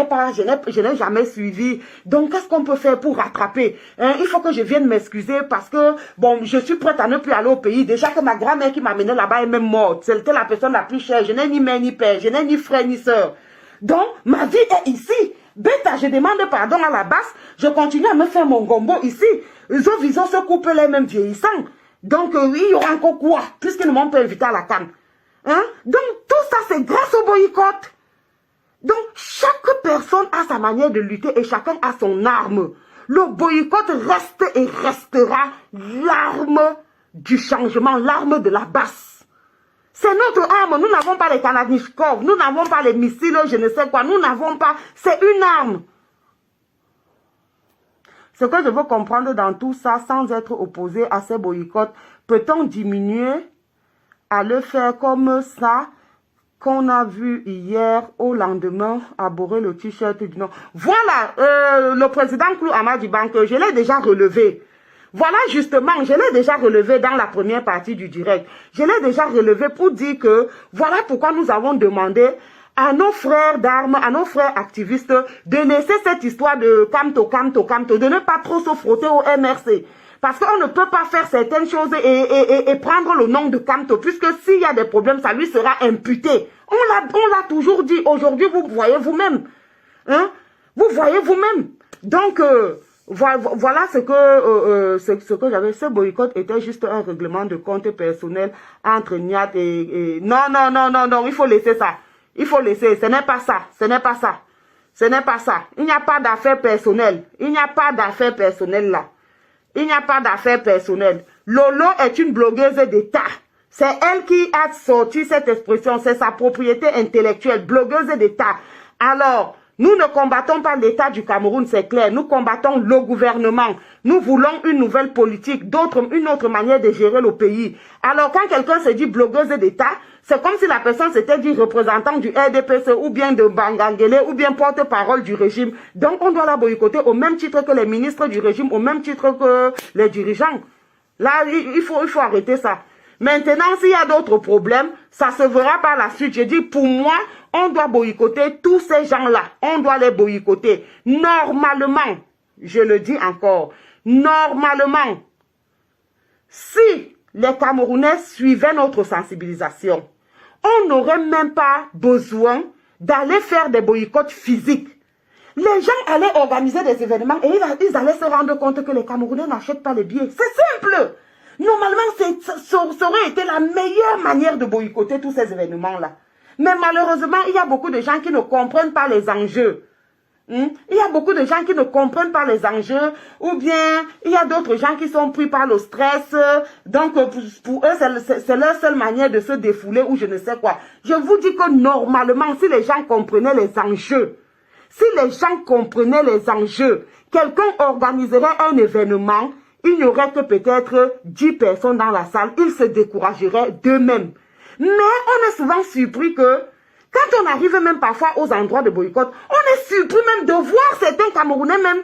n'ai jamais suivi. Donc, qu'est-ce qu'on peut faire pour rattraper? Hein? Il faut que je vienne m'excuser parce que, bon, je suis prête à ne plus aller au pays. Déjà que ma grand-mère qui m'a amené là-bas est même morte. C'était la personne la plus chère. Je n'ai ni mère ni père. Je n'ai ni frère ni soeur. Donc, ma vie est ici. Bêta, je demande pardon à la base. Je continue à me faire mon gombo ici. Les autres visions se coupent les mêmes vieillissants. Donc, il y aura encore quoi? Puisqu'ils ne m'ont pas invité à la CAN. Hein? Donc, tout ça, c'est grâce au boycott. Donc, chaque personne a sa manière de lutter et chacun a son arme. Le boycott reste et restera l'arme du changement, l'arme de la basse. C'est notre arme. Nous n'avons pas les Kalachnikov, nous n'avons pas les missiles, je ne sais quoi. Nous n'avons pas... C'est une arme. Ce que je veux comprendre dans tout ça, sans être opposé à ces boycotts, peut-on diminuer à le faire comme ça qu'on a vu hier au lendemain à Boré le t-shirt du Nord. Voilà, le président Clou Amadi Banque, je l'ai déjà relevé. Voilà justement, je l'ai déjà relevé dans la première partie du direct. Je l'ai déjà relevé pour dire que voilà pourquoi nous avons demandé à nos frères d'armes, à nos frères activistes de laisser cette histoire de Kamto, de ne pas trop se frotter au MRC. Parce qu'on ne peut pas faire certaines choses et prendre le nom de Kamto, puisque s'il y a des problèmes, ça lui sera imputé. On l'a toujours dit. Aujourd'hui, vous voyez vous-même. Hein? Vous voyez vous-même. Donc, voilà ce que j'avais. Ce boycott était juste un règlement de compte personnel entre Niat et... Non, il faut laisser ça. Il faut laisser. Ce n'est pas ça. Ce n'est pas ça. Ce n'est pas ça. Il n'y a pas d'affaires personnelles. Il n'y a pas d'affaires personnelles là. Il n'y a pas d'affaires personnelles. Lolo est une blogueuse d'État. C'est elle qui a sorti cette expression. C'est sa propriété intellectuelle. Blogueuse d'État. Alors, nous ne combattons pas l'État du Cameroun, c'est clair. Nous combattons le gouvernement. Nous voulons une nouvelle politique, une autre manière de gérer le pays. Alors, quand quelqu'un se dit blogueuse d'État, c'est comme si la personne s'était dit représentant du RDPC ou bien de Bangangele ou bien porte-parole du régime. Donc, on doit la boycotter au même titre que les ministres du régime, au même titre que les dirigeants. Là, il faut arrêter ça. Maintenant, s'il y a d'autres problèmes, ça se verra par la suite. Je dis, pour moi, on doit boycotter tous ces gens-là. On doit les boycotter. Normalement, je le dis encore, normalement, si les Camerounais suivaient notre sensibilisation, on n'aurait même pas besoin d'aller faire des boycotts physiques. Les gens allaient organiser des événements et ils allaient se rendre compte que les Camerounais n'achètent pas les billets. C'est simple. Normalement, ça aurait été la meilleure manière de boycotter tous ces événements-là. Mais malheureusement, il y a beaucoup de gens qui ne comprennent pas les enjeux. Il y a beaucoup de gens qui ne comprennent pas les enjeux, ou bien il y a d'autres gens qui sont pris par le stress, donc pour eux c'est leur seule manière de se défouler ou je ne sais quoi. Je vous dis que normalement, si les gens comprenaient les enjeux, quelqu'un organiserait un événement, il n'y aurait que peut-être 10 personnes dans la salle, ils se décourageraient d'eux-mêmes. Mais on est souvent surpris que quand on arrive même parfois aux endroits de boycott, on est surpris même de voir certains Camerounais même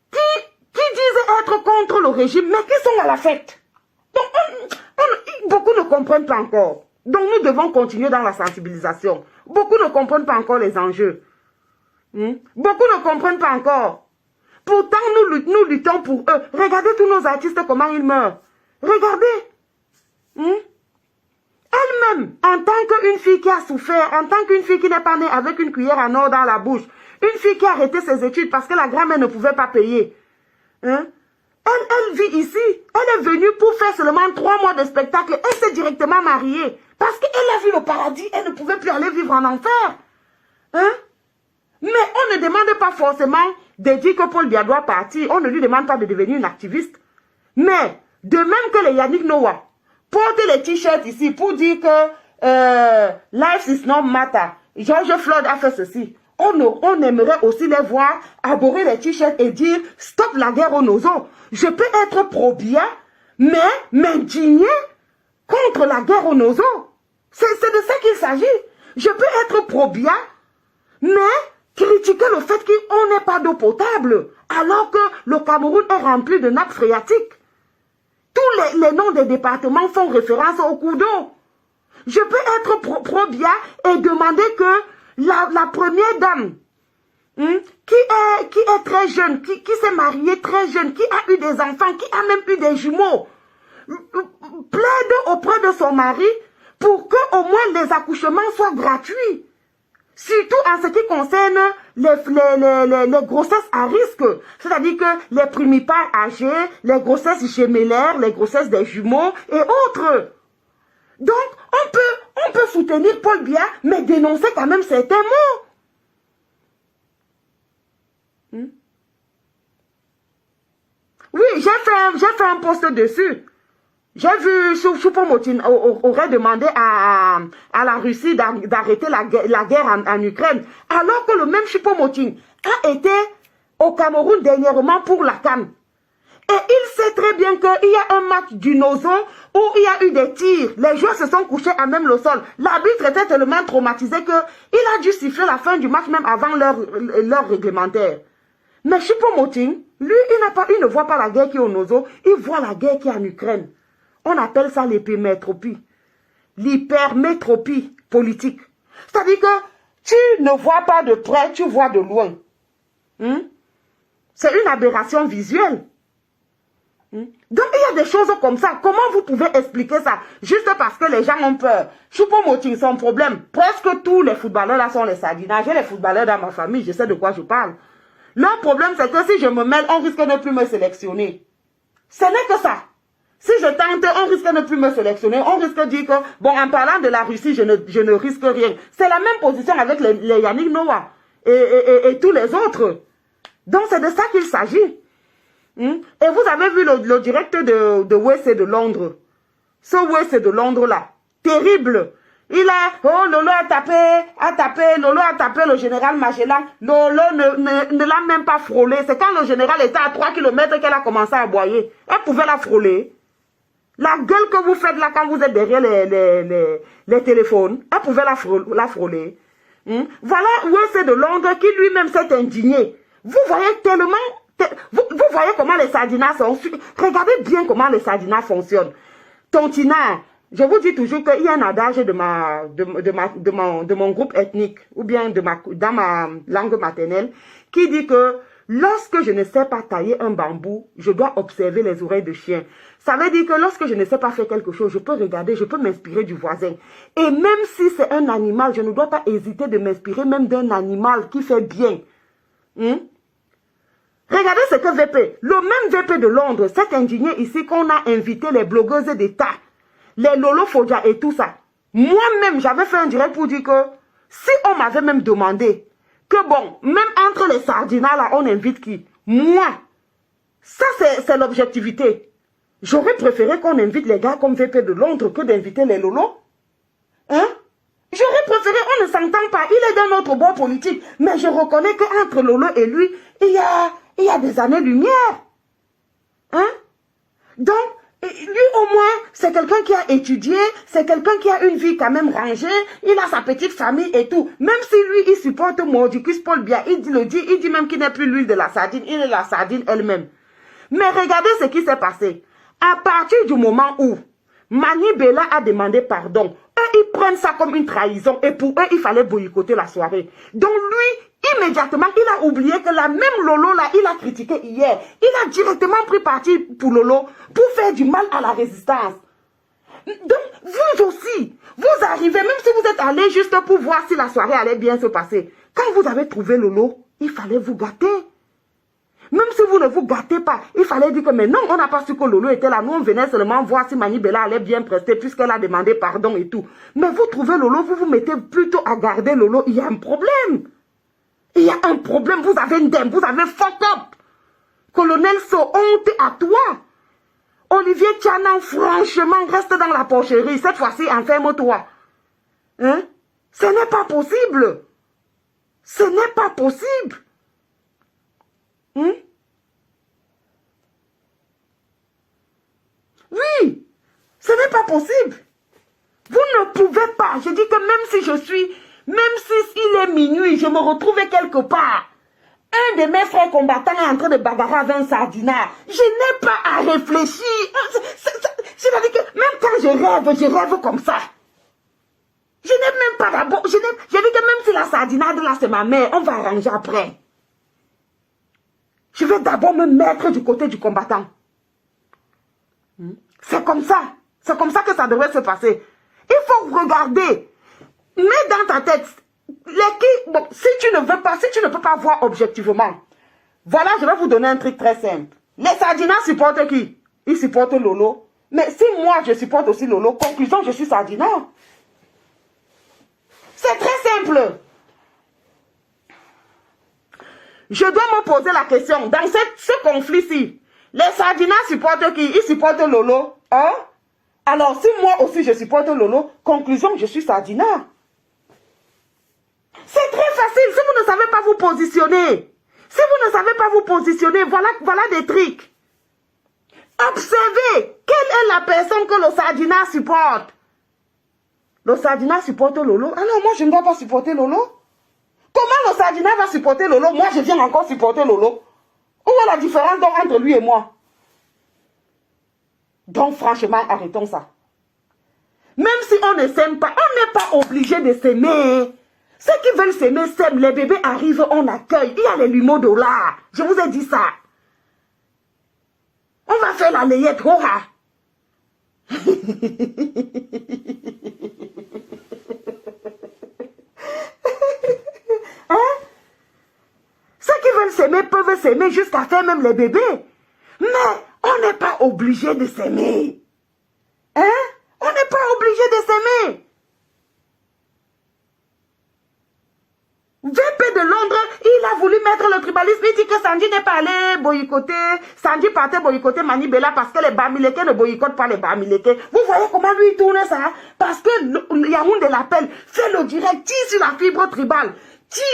qui disent être contre le régime, mais qui sont à la fête. Donc, beaucoup ne comprennent pas encore. Donc nous devons continuer dans la sensibilisation. Beaucoup ne comprennent pas encore les enjeux. Beaucoup ne comprennent pas encore. Pourtant, nous luttons pour eux. Regardez tous nos artistes, comment ils meurent. Regardez. Elle-même, en tant qu'une fille qui a souffert, en tant qu'une fille qui n'est pas née avec une cuillère en or dans la bouche, une fille qui a arrêté ses études parce que la grand-mère ne pouvait pas payer. Elle vit ici. Elle est venue pour faire seulement 3 mois de spectacle. Elle s'est directement mariée. Parce qu'elle a vu le paradis. Elle ne pouvait plus aller vivre en enfer. Mais on ne demande pas forcément de dire que Paul Biya doit partir. On ne lui demande pas de devenir une activiste. Mais, de même que les Yannick Noah portent les t-shirts ici pour dire que life is not matter. George Floyd a fait ceci. On aimerait aussi les voir arborer les t-shirts et dire stop la guerre aux Nozo. Je peux être pro-Biya, mais m'indigner contre la guerre aux Nozo. C'est de ça qu'il s'agit. Je peux être pro-Biya, mais critiquer le fait qu'on n'ait pas d'eau potable, alors que le Cameroun est rempli de nappes phréatiques. Tous les noms des départements font référence au cours d'eau. Je peux être pro-Biya et demander que la première dame, qui est très jeune, qui s'est mariée très jeune, qui a eu des enfants, qui a même eu des jumeaux, plaide auprès de son mari pour que au moins les accouchements soient gratuits. Surtout en ce qui concerne les grossesses à risque. C'est-à-dire que les primipares âgés, les grossesses gémellaires, les grossesses des jumeaux et autres. Donc, on peut soutenir Paul Biya, mais dénoncer quand même certains mots. Oui, j'ai fait un post dessus. J'ai vu Choupo-Moting aurait demandé à la Russie d'arrêter la guerre en Ukraine, alors que le même Choupo-Moting a été au Cameroun dernièrement pour la CAN. Et il sait très bien qu'il y a un match du Nozo où il y a eu des tirs. Les joueurs se sont couchés à même le sol. L'arbitre était tellement traumatisé qu'il a dû siffler la fin du match même avant l'heure réglementaire. Mais Choupo-Moting, lui, il ne voit pas la guerre qui est au Nozo, il voit la guerre qui est en Ukraine. On appelle ça l'hypermétropie. L'hypermétropie politique. C'est-à-dire que tu ne vois pas de près, tu vois de loin. C'est une aberration visuelle. Donc il y a des choses comme ça. Comment vous pouvez expliquer ça? Juste parce que les gens ont peur. Choupo-Moting, son problème. Presque tous les footballeurs là sont les sardines. J'ai les footballeurs dans ma famille, je sais de quoi je parle. Leur problème, c'est que si je me mêle, on risque de ne plus me sélectionner. Ce n'est que ça. Si je tente, on risque de ne plus me sélectionner. On risque de dire que, bon, en parlant de la Russie, je ne risque rien. C'est la même position avec les Yannick Noah et tous les autres. Donc, c'est de ça qu'il s'agit. Et vous avez vu le direct de WC de Londres. Ce WC de Londres-là, terrible. Lolo a tapé le général Magellan. Lolo ne l'a même pas frôlé. C'est quand le général était à 3 km qu'elle a commencé à aboyer. Elle pouvait la frôler. La gueule que vous faites là quand vous êtes derrière les téléphones, elle pouvait la frôler. Voilà WC de Londres qui lui-même s'est indigné. Vous voyez tellement... Vous voyez comment les sardinas sont... Regardez bien comment les sardinas fonctionnent. Tontina, je vous dis toujours qu'il y a un adage de mon groupe ethnique, ou bien dans ma langue maternelle, qui dit que lorsque je ne sais pas tailler un bambou, je dois observer les oreilles de chien. Ça veut dire que lorsque je ne sais pas faire quelque chose, je peux regarder, je peux m'inspirer du voisin. Et même si c'est un animal, je ne dois pas hésiter de m'inspirer même d'un animal qui fait bien. Regardez ce que VP, le même VP de Londres, s'est indigné ici qu'on a invité les blogueuses d'État, les Lolo Fodja et tout ça. Moi-même, j'avais fait un direct pour dire que si on m'avait même demandé que bon, même entre les sardinas là, on invite qui? Moi. Ça, c'est l'objectivité. J'aurais préféré qu'on invite les gars comme VP de Londres que d'inviter les Lolo. Hein? J'aurais préféré, on ne s'entend pas. Il est dans notre bord politique. Mais je reconnais qu'entre Lolo et lui, il y a des années-lumière. Hein? Donc, lui au moins, c'est quelqu'un qui a étudié, c'est quelqu'un qui a une vie quand même rangée, il a sa petite famille et tout. Même si lui, il supporte Mordicus Paul Biya, il dit même qu'il n'est plus l'huile de la sardine, il est la sardine elle-même. Mais regardez ce qui s'est passé. À partir du moment où Mani Bella a demandé pardon, eux, ils prennent ça comme une trahison et pour eux, il fallait boycotter la soirée. Donc lui, immédiatement, il a oublié que la même Lolo là, il a critiqué hier. Il a directement pris parti pour Lolo pour faire du mal à la résistance. Donc, vous aussi, vous arrivez, même si vous êtes allé juste pour voir si la soirée allait bien se passer. Quand vous avez trouvé Lolo, il fallait vous gâter. Même si vous ne vous gâtez pas, il fallait dire que mais non, on n'a pas su que Lolo était là. Nous, on venait seulement voir si Mani Bella allait bien prester puisqu'elle a demandé pardon et tout. Mais vous trouvez Lolo, vous vous mettez plutôt à garder Lolo. Il y a un problème. Il y a un problème. Vous avez une dème, vous avez fuck up. Colonel So, honte à toi. Olivier Tianan, franchement, reste dans la porcherie. Cette fois-ci, enferme-toi. Hein? Ce n'est pas possible. Ce n'est pas possible. Oui, ce n'est pas possible. Vous ne pouvez pas. Je dis que même si il est minuit, je me retrouve quelque part. Un de mes frères combattants est en train de bagarrer avec un sardinat. Je n'ai pas à réfléchir. C'est-à-dire que même quand je rêve comme ça. Je n'ai même pas d'abord. Je dis que même si la sardinade là c'est ma mère, on va arranger après. Je vais d'abord me mettre du côté du combattant. C'est comme ça. C'est comme ça que ça devrait se passer. Il faut regarder. Mets dans ta tête. Bon, si tu ne peux pas voir objectivement. Voilà, je vais vous donner un truc très simple. Les sardinas supportent qui? Ils supportent Lolo. Mais si moi je supporte aussi Lolo, conclusion, je suis sardina. C'est très simple. Je dois me poser la question, dans ce conflit-ci, les sardinas supportent qui? Ils supportent Lolo. Hein? Alors, si moi aussi je supporte Lolo, conclusion, je suis sardina. C'est très facile, si vous ne savez pas vous positionner. Si vous ne savez pas vous positionner, voilà des trucs. Observez, quelle est la personne que le sardina supporte? Le sardina supporte Lolo. Ah non, moi je ne dois pas supporter Lolo. Comment le sardina va supporter Lolo? Moi, je viens encore supporter Lolo. Où est la différence donc entre lui et moi? Donc, franchement, arrêtons ça. Même si on ne s'aime pas, on n'est pas obligé de s'aimer. Ceux qui veulent s'aimer s'aiment. Les bébés arrivent, on accueille. Il y a les lumos là. Je vous ai dit ça. On va faire la layette. Hein? Ceux qui veulent s'aimer peuvent s'aimer jusqu'à faire même les bébés. Mais on n'est pas obligé de s'aimer. Hein? On n'est pas obligé de s'aimer. VP de Londres, il a voulu mettre le tribalisme. Il dit que Sandy n'est pas allé boycotter. Sandy partait boycotter Mani Bella parce que les Bamileke ne boycottent pas les Bamileke. Vous voyez comment lui tourne ça? Parce que Yaoundé l'appelle. Fais le direct, tire sur la fibre tribale.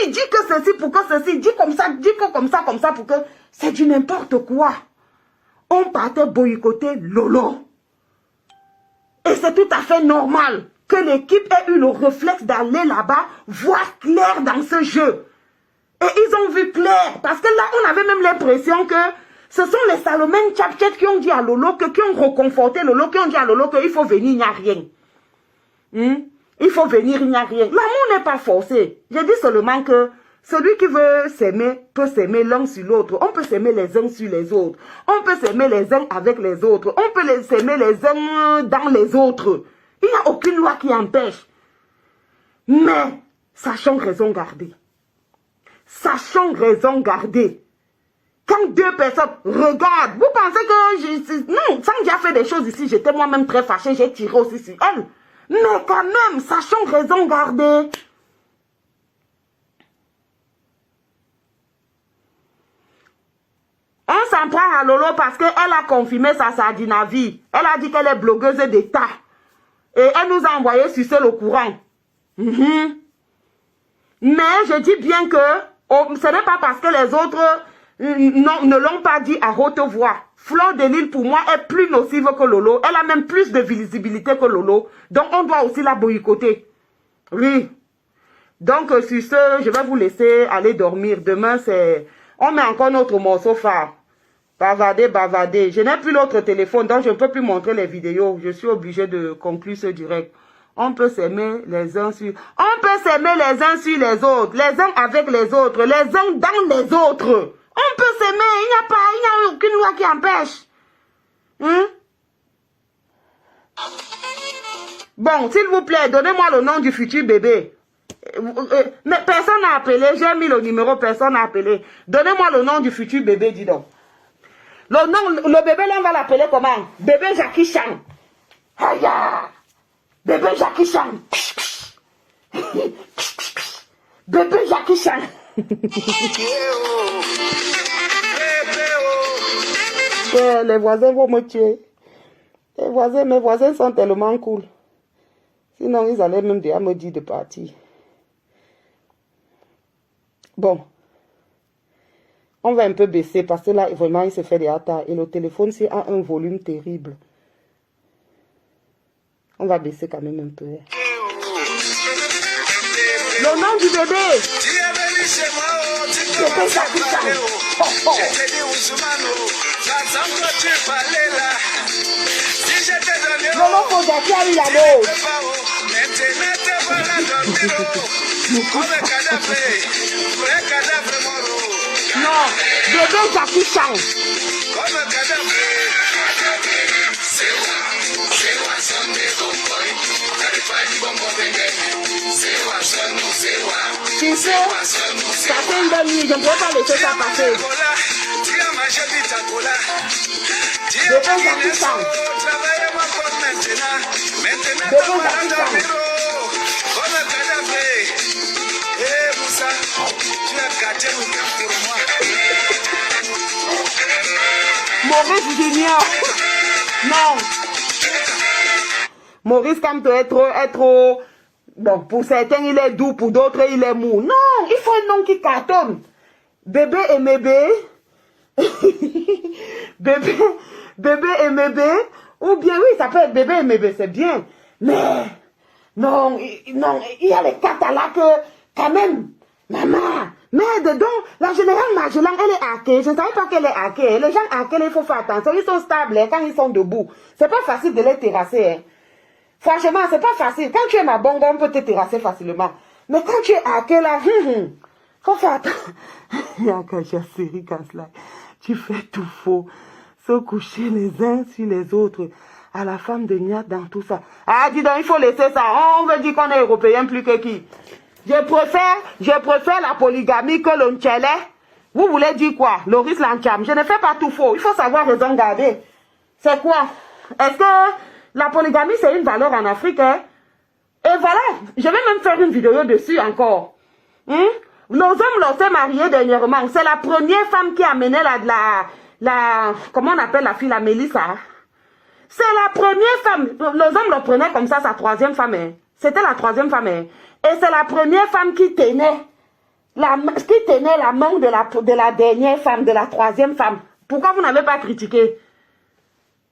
Dis que ceci pour que ceci. Dis comme ça, dis que comme ça pour que... C'est du n'importe quoi. On partait boycotter Lolo. Et c'est tout à fait normal que l'équipe ait eu le réflexe d'aller là-bas, voir clair dans ce jeu. Et ils ont vu clair. Parce que là, on avait même l'impression que ce sont les Salomon Tchapchet qui ont dit à Lolo, qui ont reconforté Lolo, qui ont dit à Lolo qu'il faut venir, il n'y a rien. Il faut venir, il n'y a rien. L'amour n'est pas forcé. Je dis seulement que Celui qui veut s'aimer peut s'aimer l'un sur l'autre. On peut s'aimer les uns sur les autres. On peut s'aimer les uns avec les autres. On peut s'aimer les uns dans les autres. Il n'y a aucune loi qui empêche. Mais, sachons raison garder. Sachons raison garder. Quand deux personnes regardent, vous pensez que non, sans j'ai fait des choses ici, j'étais moi-même très fâchée, j'ai tiré aussi sur elle. Mais quand même, sachons raison garder. On s'en prend à Lolo parce qu'elle a confirmé sa sardinavie. Elle a dit qu'elle est blogueuse d'État. Et elle nous a envoyé sur seul au courant. Mais je dis bien que ce n'est pas parce que les autres ne l'ont pas dit à haute voix. Fleur de Lille, pour moi, est plus nocive que Lolo. Elle a même plus de visibilité que Lolo. Donc, on doit aussi la boycotter. Oui. Donc, sur ce, je vais vous laisser aller dormir. Demain, c'est... On met encore notre morceau phare. Bavarder, bavarder. Je n'ai plus l'autre téléphone, donc je ne peux plus montrer les vidéos. Je suis obligé de conclure ce direct. On peut s'aimer les uns sur... On peut s'aimer les uns sur les autres. Les uns avec les autres. Les uns dans les autres. On peut s'aimer. Il n'y a aucune loi qui empêche. Bon, s'il vous plaît, donnez-moi le nom du futur bébé. Mais personne n'a appelé. J'ai mis le numéro, personne n'a appelé. Donnez-moi le nom du futur bébé, dis donc. Le bébé, là, on va l'appeler comment? Bébé Jackie Chan. Aïe! Bébé Jackie Chan. Bébé Jackie Chan. Les voisins vont me tuer. Mes voisins sont tellement cool. Sinon, ils allaient même déjà me dire de partir. Bon. On va un peu baisser parce que là, vraiment, il se fait des attaques. Et le téléphone, c'est à un volume terrible. On va baisser quand même un peu. Le nom du bébé. Bébé Jackie Chan. Lolo Fodaki a eu la dose. Non, bébé Jackie Chan. Tu sais, ça fait une bonne nuit, je ne peux pas laisser ça passer. Bébé Jackie Chan. Bébé Jackie Chan. Maurice Junior. Non. Maurice, comme tu es trop... Bon, pour certains, il est doux, pour d'autres, il est mou. Non, il faut un nom qui cartonne. Bébé et bébé. Bébé et bébé. Ou bien, oui, ça peut être bébé et bébé, c'est bien. Mais, non, il y a les cartes là que, quand même, maman, mais dedans, la générale Magellan, elle est hackée. Je ne savais pas qu'elle est hackée. Les gens hackés, il faut faire attention. Ils sont stables hein, quand ils sont debout. C'est pas facile de les terrasser. Hein. Franchement, c'est pas facile. Quand tu es ma bongo, on peut te terrasser facilement. Mais quand tu es hacké là, faut faire attention. Tu fais tout faux. Se coucher les uns sur les autres. À la femme de Niat dans tout ça. Ah, dis donc, il faut laisser ça. On veut dire qu'on est européen plus que qui? Je préfère la polygamie que le Nchele. Vous voulez dire quoi? Loris Lancham. Je ne fais pas tout faux. Il faut savoir raison garder. C'est quoi? Est-ce que la polygamie, c'est une valeur en Afrique, hein? Et voilà, je vais même faire une vidéo dessus encore. Nos hommes l'ont fait marier dernièrement. C'est la première femme qui a mené comment on appelle la fille, la Mélissa? C'est la première femme. Nos hommes le prenaient comme ça, sa troisième femme. Hein. C'était la troisième femme. Hein. Et c'est la première femme qui tenait la main de la dernière femme, de la troisième femme. Pourquoi vous n'avez pas critiqué?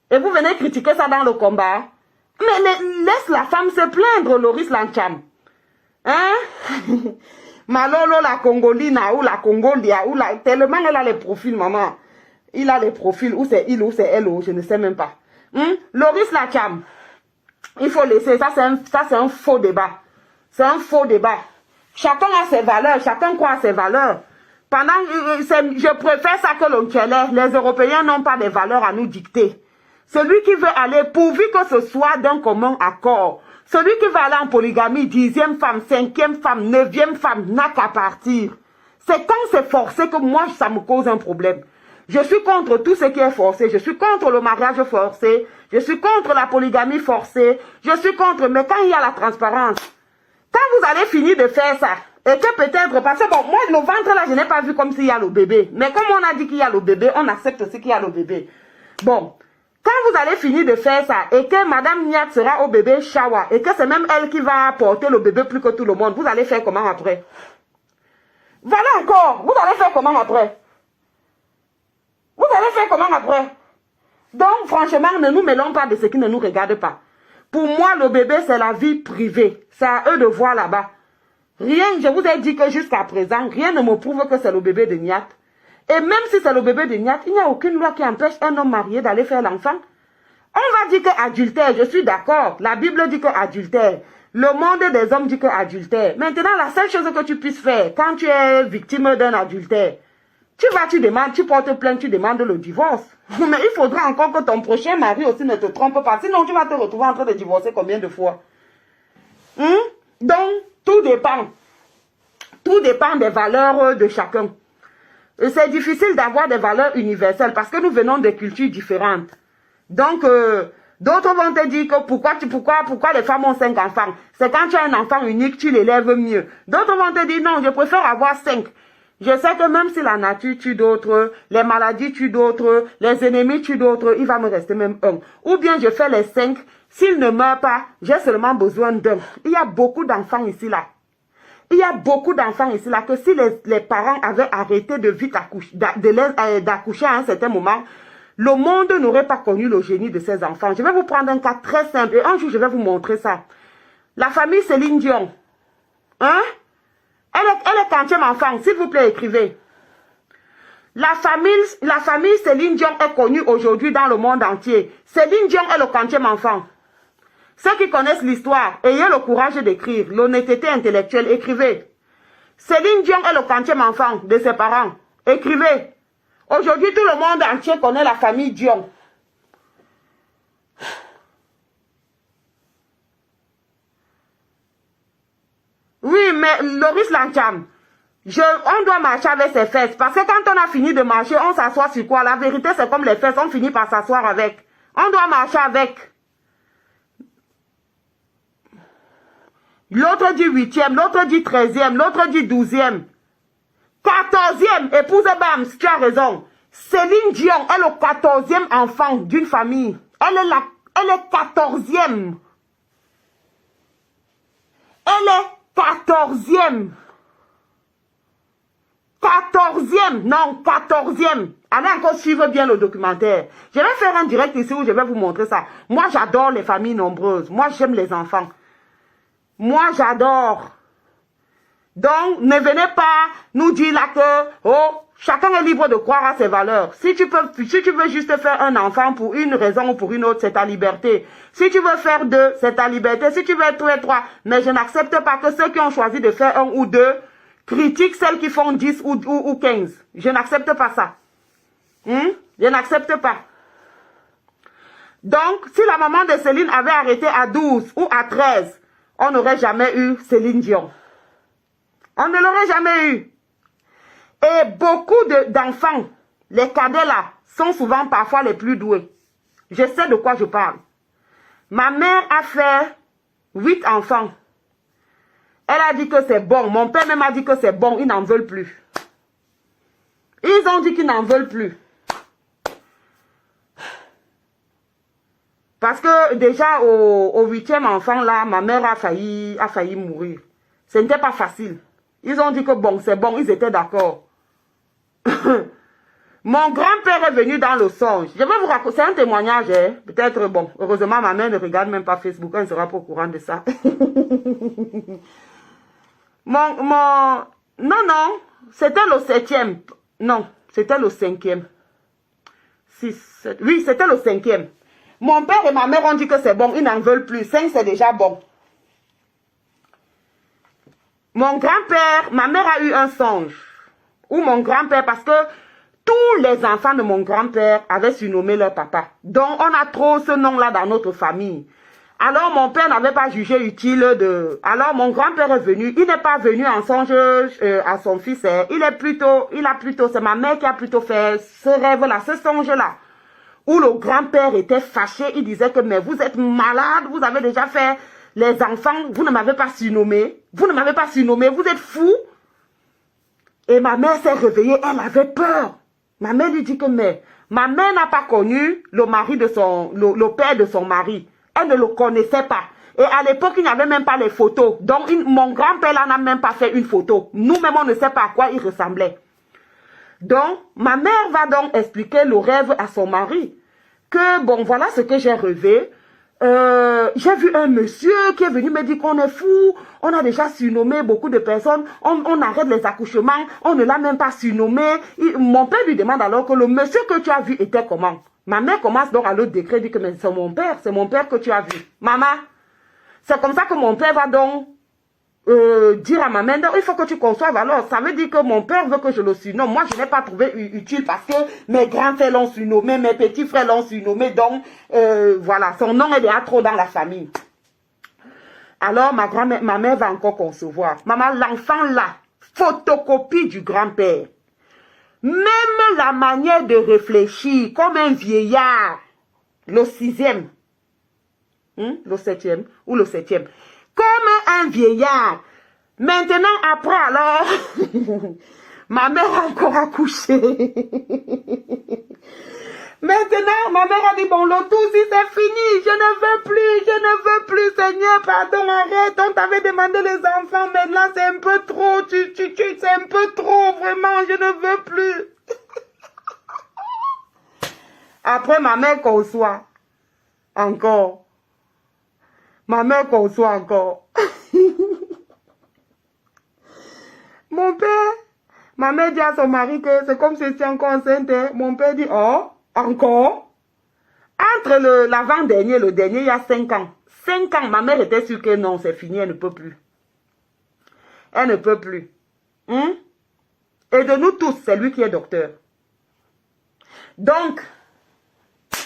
Et vous venez critiquer ça dans le combat. Mais laisse la femme se plaindre, Loris Lancham. Hein? Malolo la Congolina ou la Congolia ou la... Tellement elle a les profils, maman. Il a les profils, ou c'est il ou c'est elle, ou je ne sais même pas. Loris Lancham. Il faut laisser, ça c'est un faux débat. C'est un faux débat. Chacun a ses valeurs, chacun croit à ses valeurs. Je préfère ça que l'Ontielé. Les Européens n'ont pas des valeurs à nous dicter. Celui qui veut aller, pourvu que ce soit d'un commun accord, celui qui veut aller en polygamie, 10e femme, 5e femme, 9e femme, n'a qu'à partir. C'est quand c'est forcé que moi, ça me cause un problème. Je suis contre tout ce qui est forcé. Je suis contre le mariage forcé. Je suis contre la polygamie forcée. Je suis contre, mais quand il y a la transparence, quand vous allez finir de faire ça, et que peut-être, parce que bon, moi, le ventre là, je n'ai pas vu comme s'il y a le bébé. Mais comme on a dit qu'il y a le bébé, on accepte aussi qu'il y a le bébé. Bon, quand vous allez finir de faire ça, et que Madame Niat sera au bébé shower, et que c'est même elle qui va porter le bébé plus que tout le monde, vous allez faire comment après? Voilà encore, vous allez faire comment après? Vous allez faire comment après? Donc, franchement, ne nous mêlons pas de ce qui ne nous regarde pas. Pour moi, le bébé, c'est la vie privée. C'est à eux de voir là-bas. Rien, je vous ai dit que jusqu'à présent, rien ne me prouve que c'est le bébé de Niat. Et même si c'est le bébé de Niat, il n'y a aucune loi qui empêche un homme marié d'aller faire l'enfant. On va dire que adultère, je suis d'accord. La Bible dit que adultère. Le monde des hommes dit que adultère. Maintenant, la seule chose que tu puisses faire, quand tu es victime d'un adultère, tu demandes, tu portes plainte, tu demandes le divorce. Mais il faudra encore que ton prochain mari aussi ne te trompe pas. Sinon, tu vas te retrouver en train de divorcer combien de fois? Donc, tout dépend. Tout dépend des valeurs de chacun. C'est difficile d'avoir des valeurs universelles parce que nous venons de cultures différentes. Donc, d'autres vont te dire que pourquoi les femmes ont 5 enfants. C'est quand tu as un enfant unique, tu l'élèves mieux. D'autres vont te dire non, je préfère avoir 5. Je sais que même si la nature tue d'autres, les maladies tuent d'autres, les ennemis tuent d'autres, il va me rester même un. Ou bien je fais les 5, s'il ne meurt pas, j'ai seulement besoin d'un. Il y a beaucoup d'enfants ici là. Il y a beaucoup d'enfants ici là que si les parents avaient arrêté de vite d'accoucher à un certain moment, le monde n'aurait pas connu le génie de ces enfants. Je vais vous prendre un cas très simple et un jour je vais vous montrer ça. La famille Céline Dion. Hein? Elle est quantième enfant, s'il vous plaît, écrivez. La famille Céline Dion est connue aujourd'hui dans le monde entier. Céline Dion est le quantième enfant. Ceux qui connaissent l'histoire, ayez le courage d'écrire, l'honnêteté intellectuelle, écrivez. Céline Dion est le quantième enfant de ses parents. Écrivez. Aujourd'hui, tout le monde entier connaît la famille Dion. Oui, mais Loris Lancham, on doit marcher avec ses fesses. Parce que quand on a fini de marcher, on s'assoit sur quoi? La vérité, c'est comme les fesses, on finit par s'asseoir avec. On doit marcher avec. L'autre dit 8e, l'autre dit 13e, l'autre dit 12e. 14e, épouse Bams, tu as raison. Céline Dion est le 14e enfant d'une famille. Elle est 14e. Elle est 14e. 14e, non, 14e. Allez encore suivre bien le documentaire. Je vais faire un direct ici où je vais vous montrer ça. Moi, j'adore les familles nombreuses. Moi, j'aime les enfants. Moi, j'adore. Donc, ne venez pas nous dire là que, oh, chacun est libre de croire à ses valeurs. Si tu veux juste faire un enfant pour une raison ou pour une autre, c'est ta liberté. Si tu veux faire 2, c'est ta liberté. Si tu veux être 3, mais je n'accepte pas que ceux qui ont choisi de faire 1 ou 2 critiquent celles qui font 10 ou 15. Je n'accepte pas ça. Je n'accepte pas. Donc, si la maman de Céline avait arrêté à 12 ou à 13, on n'aurait jamais eu Céline Dion. On ne l'aurait jamais eu. Et beaucoup d'enfants, les cadets là, sont souvent parfois les plus doués. Je sais de quoi je parle. Ma mère a fait 8 enfants. Elle a dit que c'est bon. Mon père même a dit que c'est bon. Ils n'en veulent plus. Ils ont dit qu'ils n'en veulent plus. Parce que déjà au 8e enfant là, ma mère a failli mourir. Ce n'était pas facile. Ils ont dit que bon, c'est bon, ils étaient d'accord. Mon grand-père est venu dans le songe. Je vais vous raconter, c'est un témoignage, hein? Peut-être, bon, heureusement ma mère ne regarde même pas Facebook, elle ne sera pas au courant de ça. Non, c'était le 7e. Non, c'était le 5e. 6, 7, oui, c'était le 5e. Mon père et ma mère ont dit que c'est bon, ils n'en veulent plus. 5, c'est déjà bon. mon grand-père, ma mère a eu un songe. Ou mon grand-père, parce que tous les enfants de mon grand-père avaient surnommé leur papa. Donc, on a trop ce nom-là dans notre famille. Alors, mon père n'avait pas jugé utile de... Alors, mon grand-père est venu. Il n'est pas venu en songe à son fils. C'est ma mère qui a plutôt fait ce rêve-là, ce songe-là. Où le grand-père était fâché. Il disait que, mais vous êtes malade, vous avez déjà fait les enfants, vous ne m'avez pas surnommé. Vous ne m'avez pas surnommé, vous êtes fou. Et ma mère s'est réveillée, elle avait peur. Ma mère lui dit que, mais ma mère n'a pas connu le mari de le père de son mari. Elle ne le connaissait pas. Et à l'époque, il n'y avait même pas les photos. Donc, mon grand-père là n'a même pas fait une photo. Nous-mêmes, on ne sait pas à quoi il ressemblait. Donc, ma mère va donc expliquer le rêve à son mari. Que, bon, voilà ce que j'ai rêvé. J'ai vu un monsieur qui est venu me dire qu'on est fou. On a déjà surnommé beaucoup de personnes. On arrête les accouchements. On ne l'a même pas surnommé. Mon père lui demande alors que le monsieur que tu as vu était comment. Ma mère commence donc à le décrire, dit que c'est mon père que tu as vu. Maman, c'est comme ça que mon père va donc dire à ma mère, il faut que tu conçoives. Alors, ça veut dire que mon père veut que je le surnomme. Moi, je n'ai pas trouvé utile parce que mes grands frères l'ont surnommé, mes petits frères l'ont surnommé. Donc, voilà, son nom est déjà trop dans la famille. Alors, ma mère va encore concevoir. Maman, l'enfant là, photocopie du grand-père. Même la manière de réfléchir, comme un vieillard, le 6e, le 7e, ou le 7e, comme un vieillard. Maintenant, après, alors, ma mère a encore accouché. Maintenant, ma mère a dit, bon, le tout, si c'est fini, je ne veux plus, Seigneur, pardon, arrête, on t'avait demandé les enfants, mais là, c'est un peu trop, c'est un peu trop, vraiment, je ne veux plus. Après, ma mère conçoit encore. Ma mère conçoit encore. Mon père, ma mère dit à son mari que c'est comme si c'était encore enceinte. Mon père dit, oh, encore? Entre l'avant-dernier et le dernier, il y a 5 ans. 5 ans, ma mère était sûre que non, c'est fini, elle ne peut plus. Elle ne peut plus. Et de nous tous, c'est lui qui est docteur. Donc,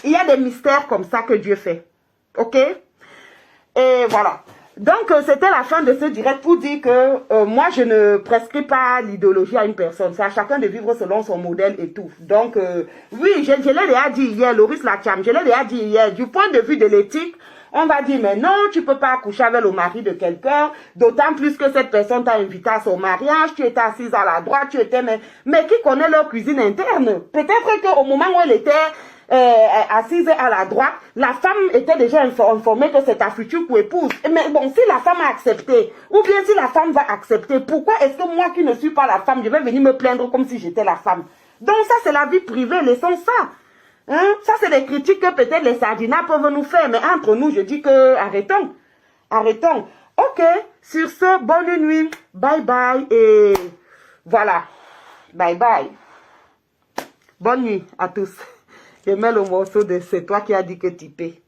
il y a des mystères comme ça que Dieu fait. Ok? Et voilà. Donc, c'était la fin de ce direct pour dire que moi, je ne prescris pas l'idéologie à une personne. C'est à chacun de vivre selon son modèle et tout. Donc, oui, je l'ai déjà dit hier, Loris Lacham, je l'ai déjà dit hier, du point de vue de l'éthique, on va dire, mais non, tu peux pas accoucher avec le mari de quelqu'un, d'autant plus que cette personne t'a invité à son mariage, tu étais assise à la droite, tu étais, mais qui connaît leur cuisine interne? Peut-être qu'au moment où elle était assise à la droite, la femme était déjà informée que c'est ta future épouse. Mais bon, si la femme a accepté, ou bien si la femme va accepter, pourquoi est-ce que moi qui ne suis pas la femme, je vais venir me plaindre comme si j'étais la femme? Donc ça, c'est la vie privée, laissons ça. Hein? Ça, c'est des critiques que peut-être les sardinas peuvent nous faire, mais entre nous, je dis que arrêtons. Arrêtons. Ok, sur ce, bonne nuit, bye bye, et voilà, bye bye. Bonne nuit à tous. Je mets le morceau de C'est toi qui as dit que tu paies.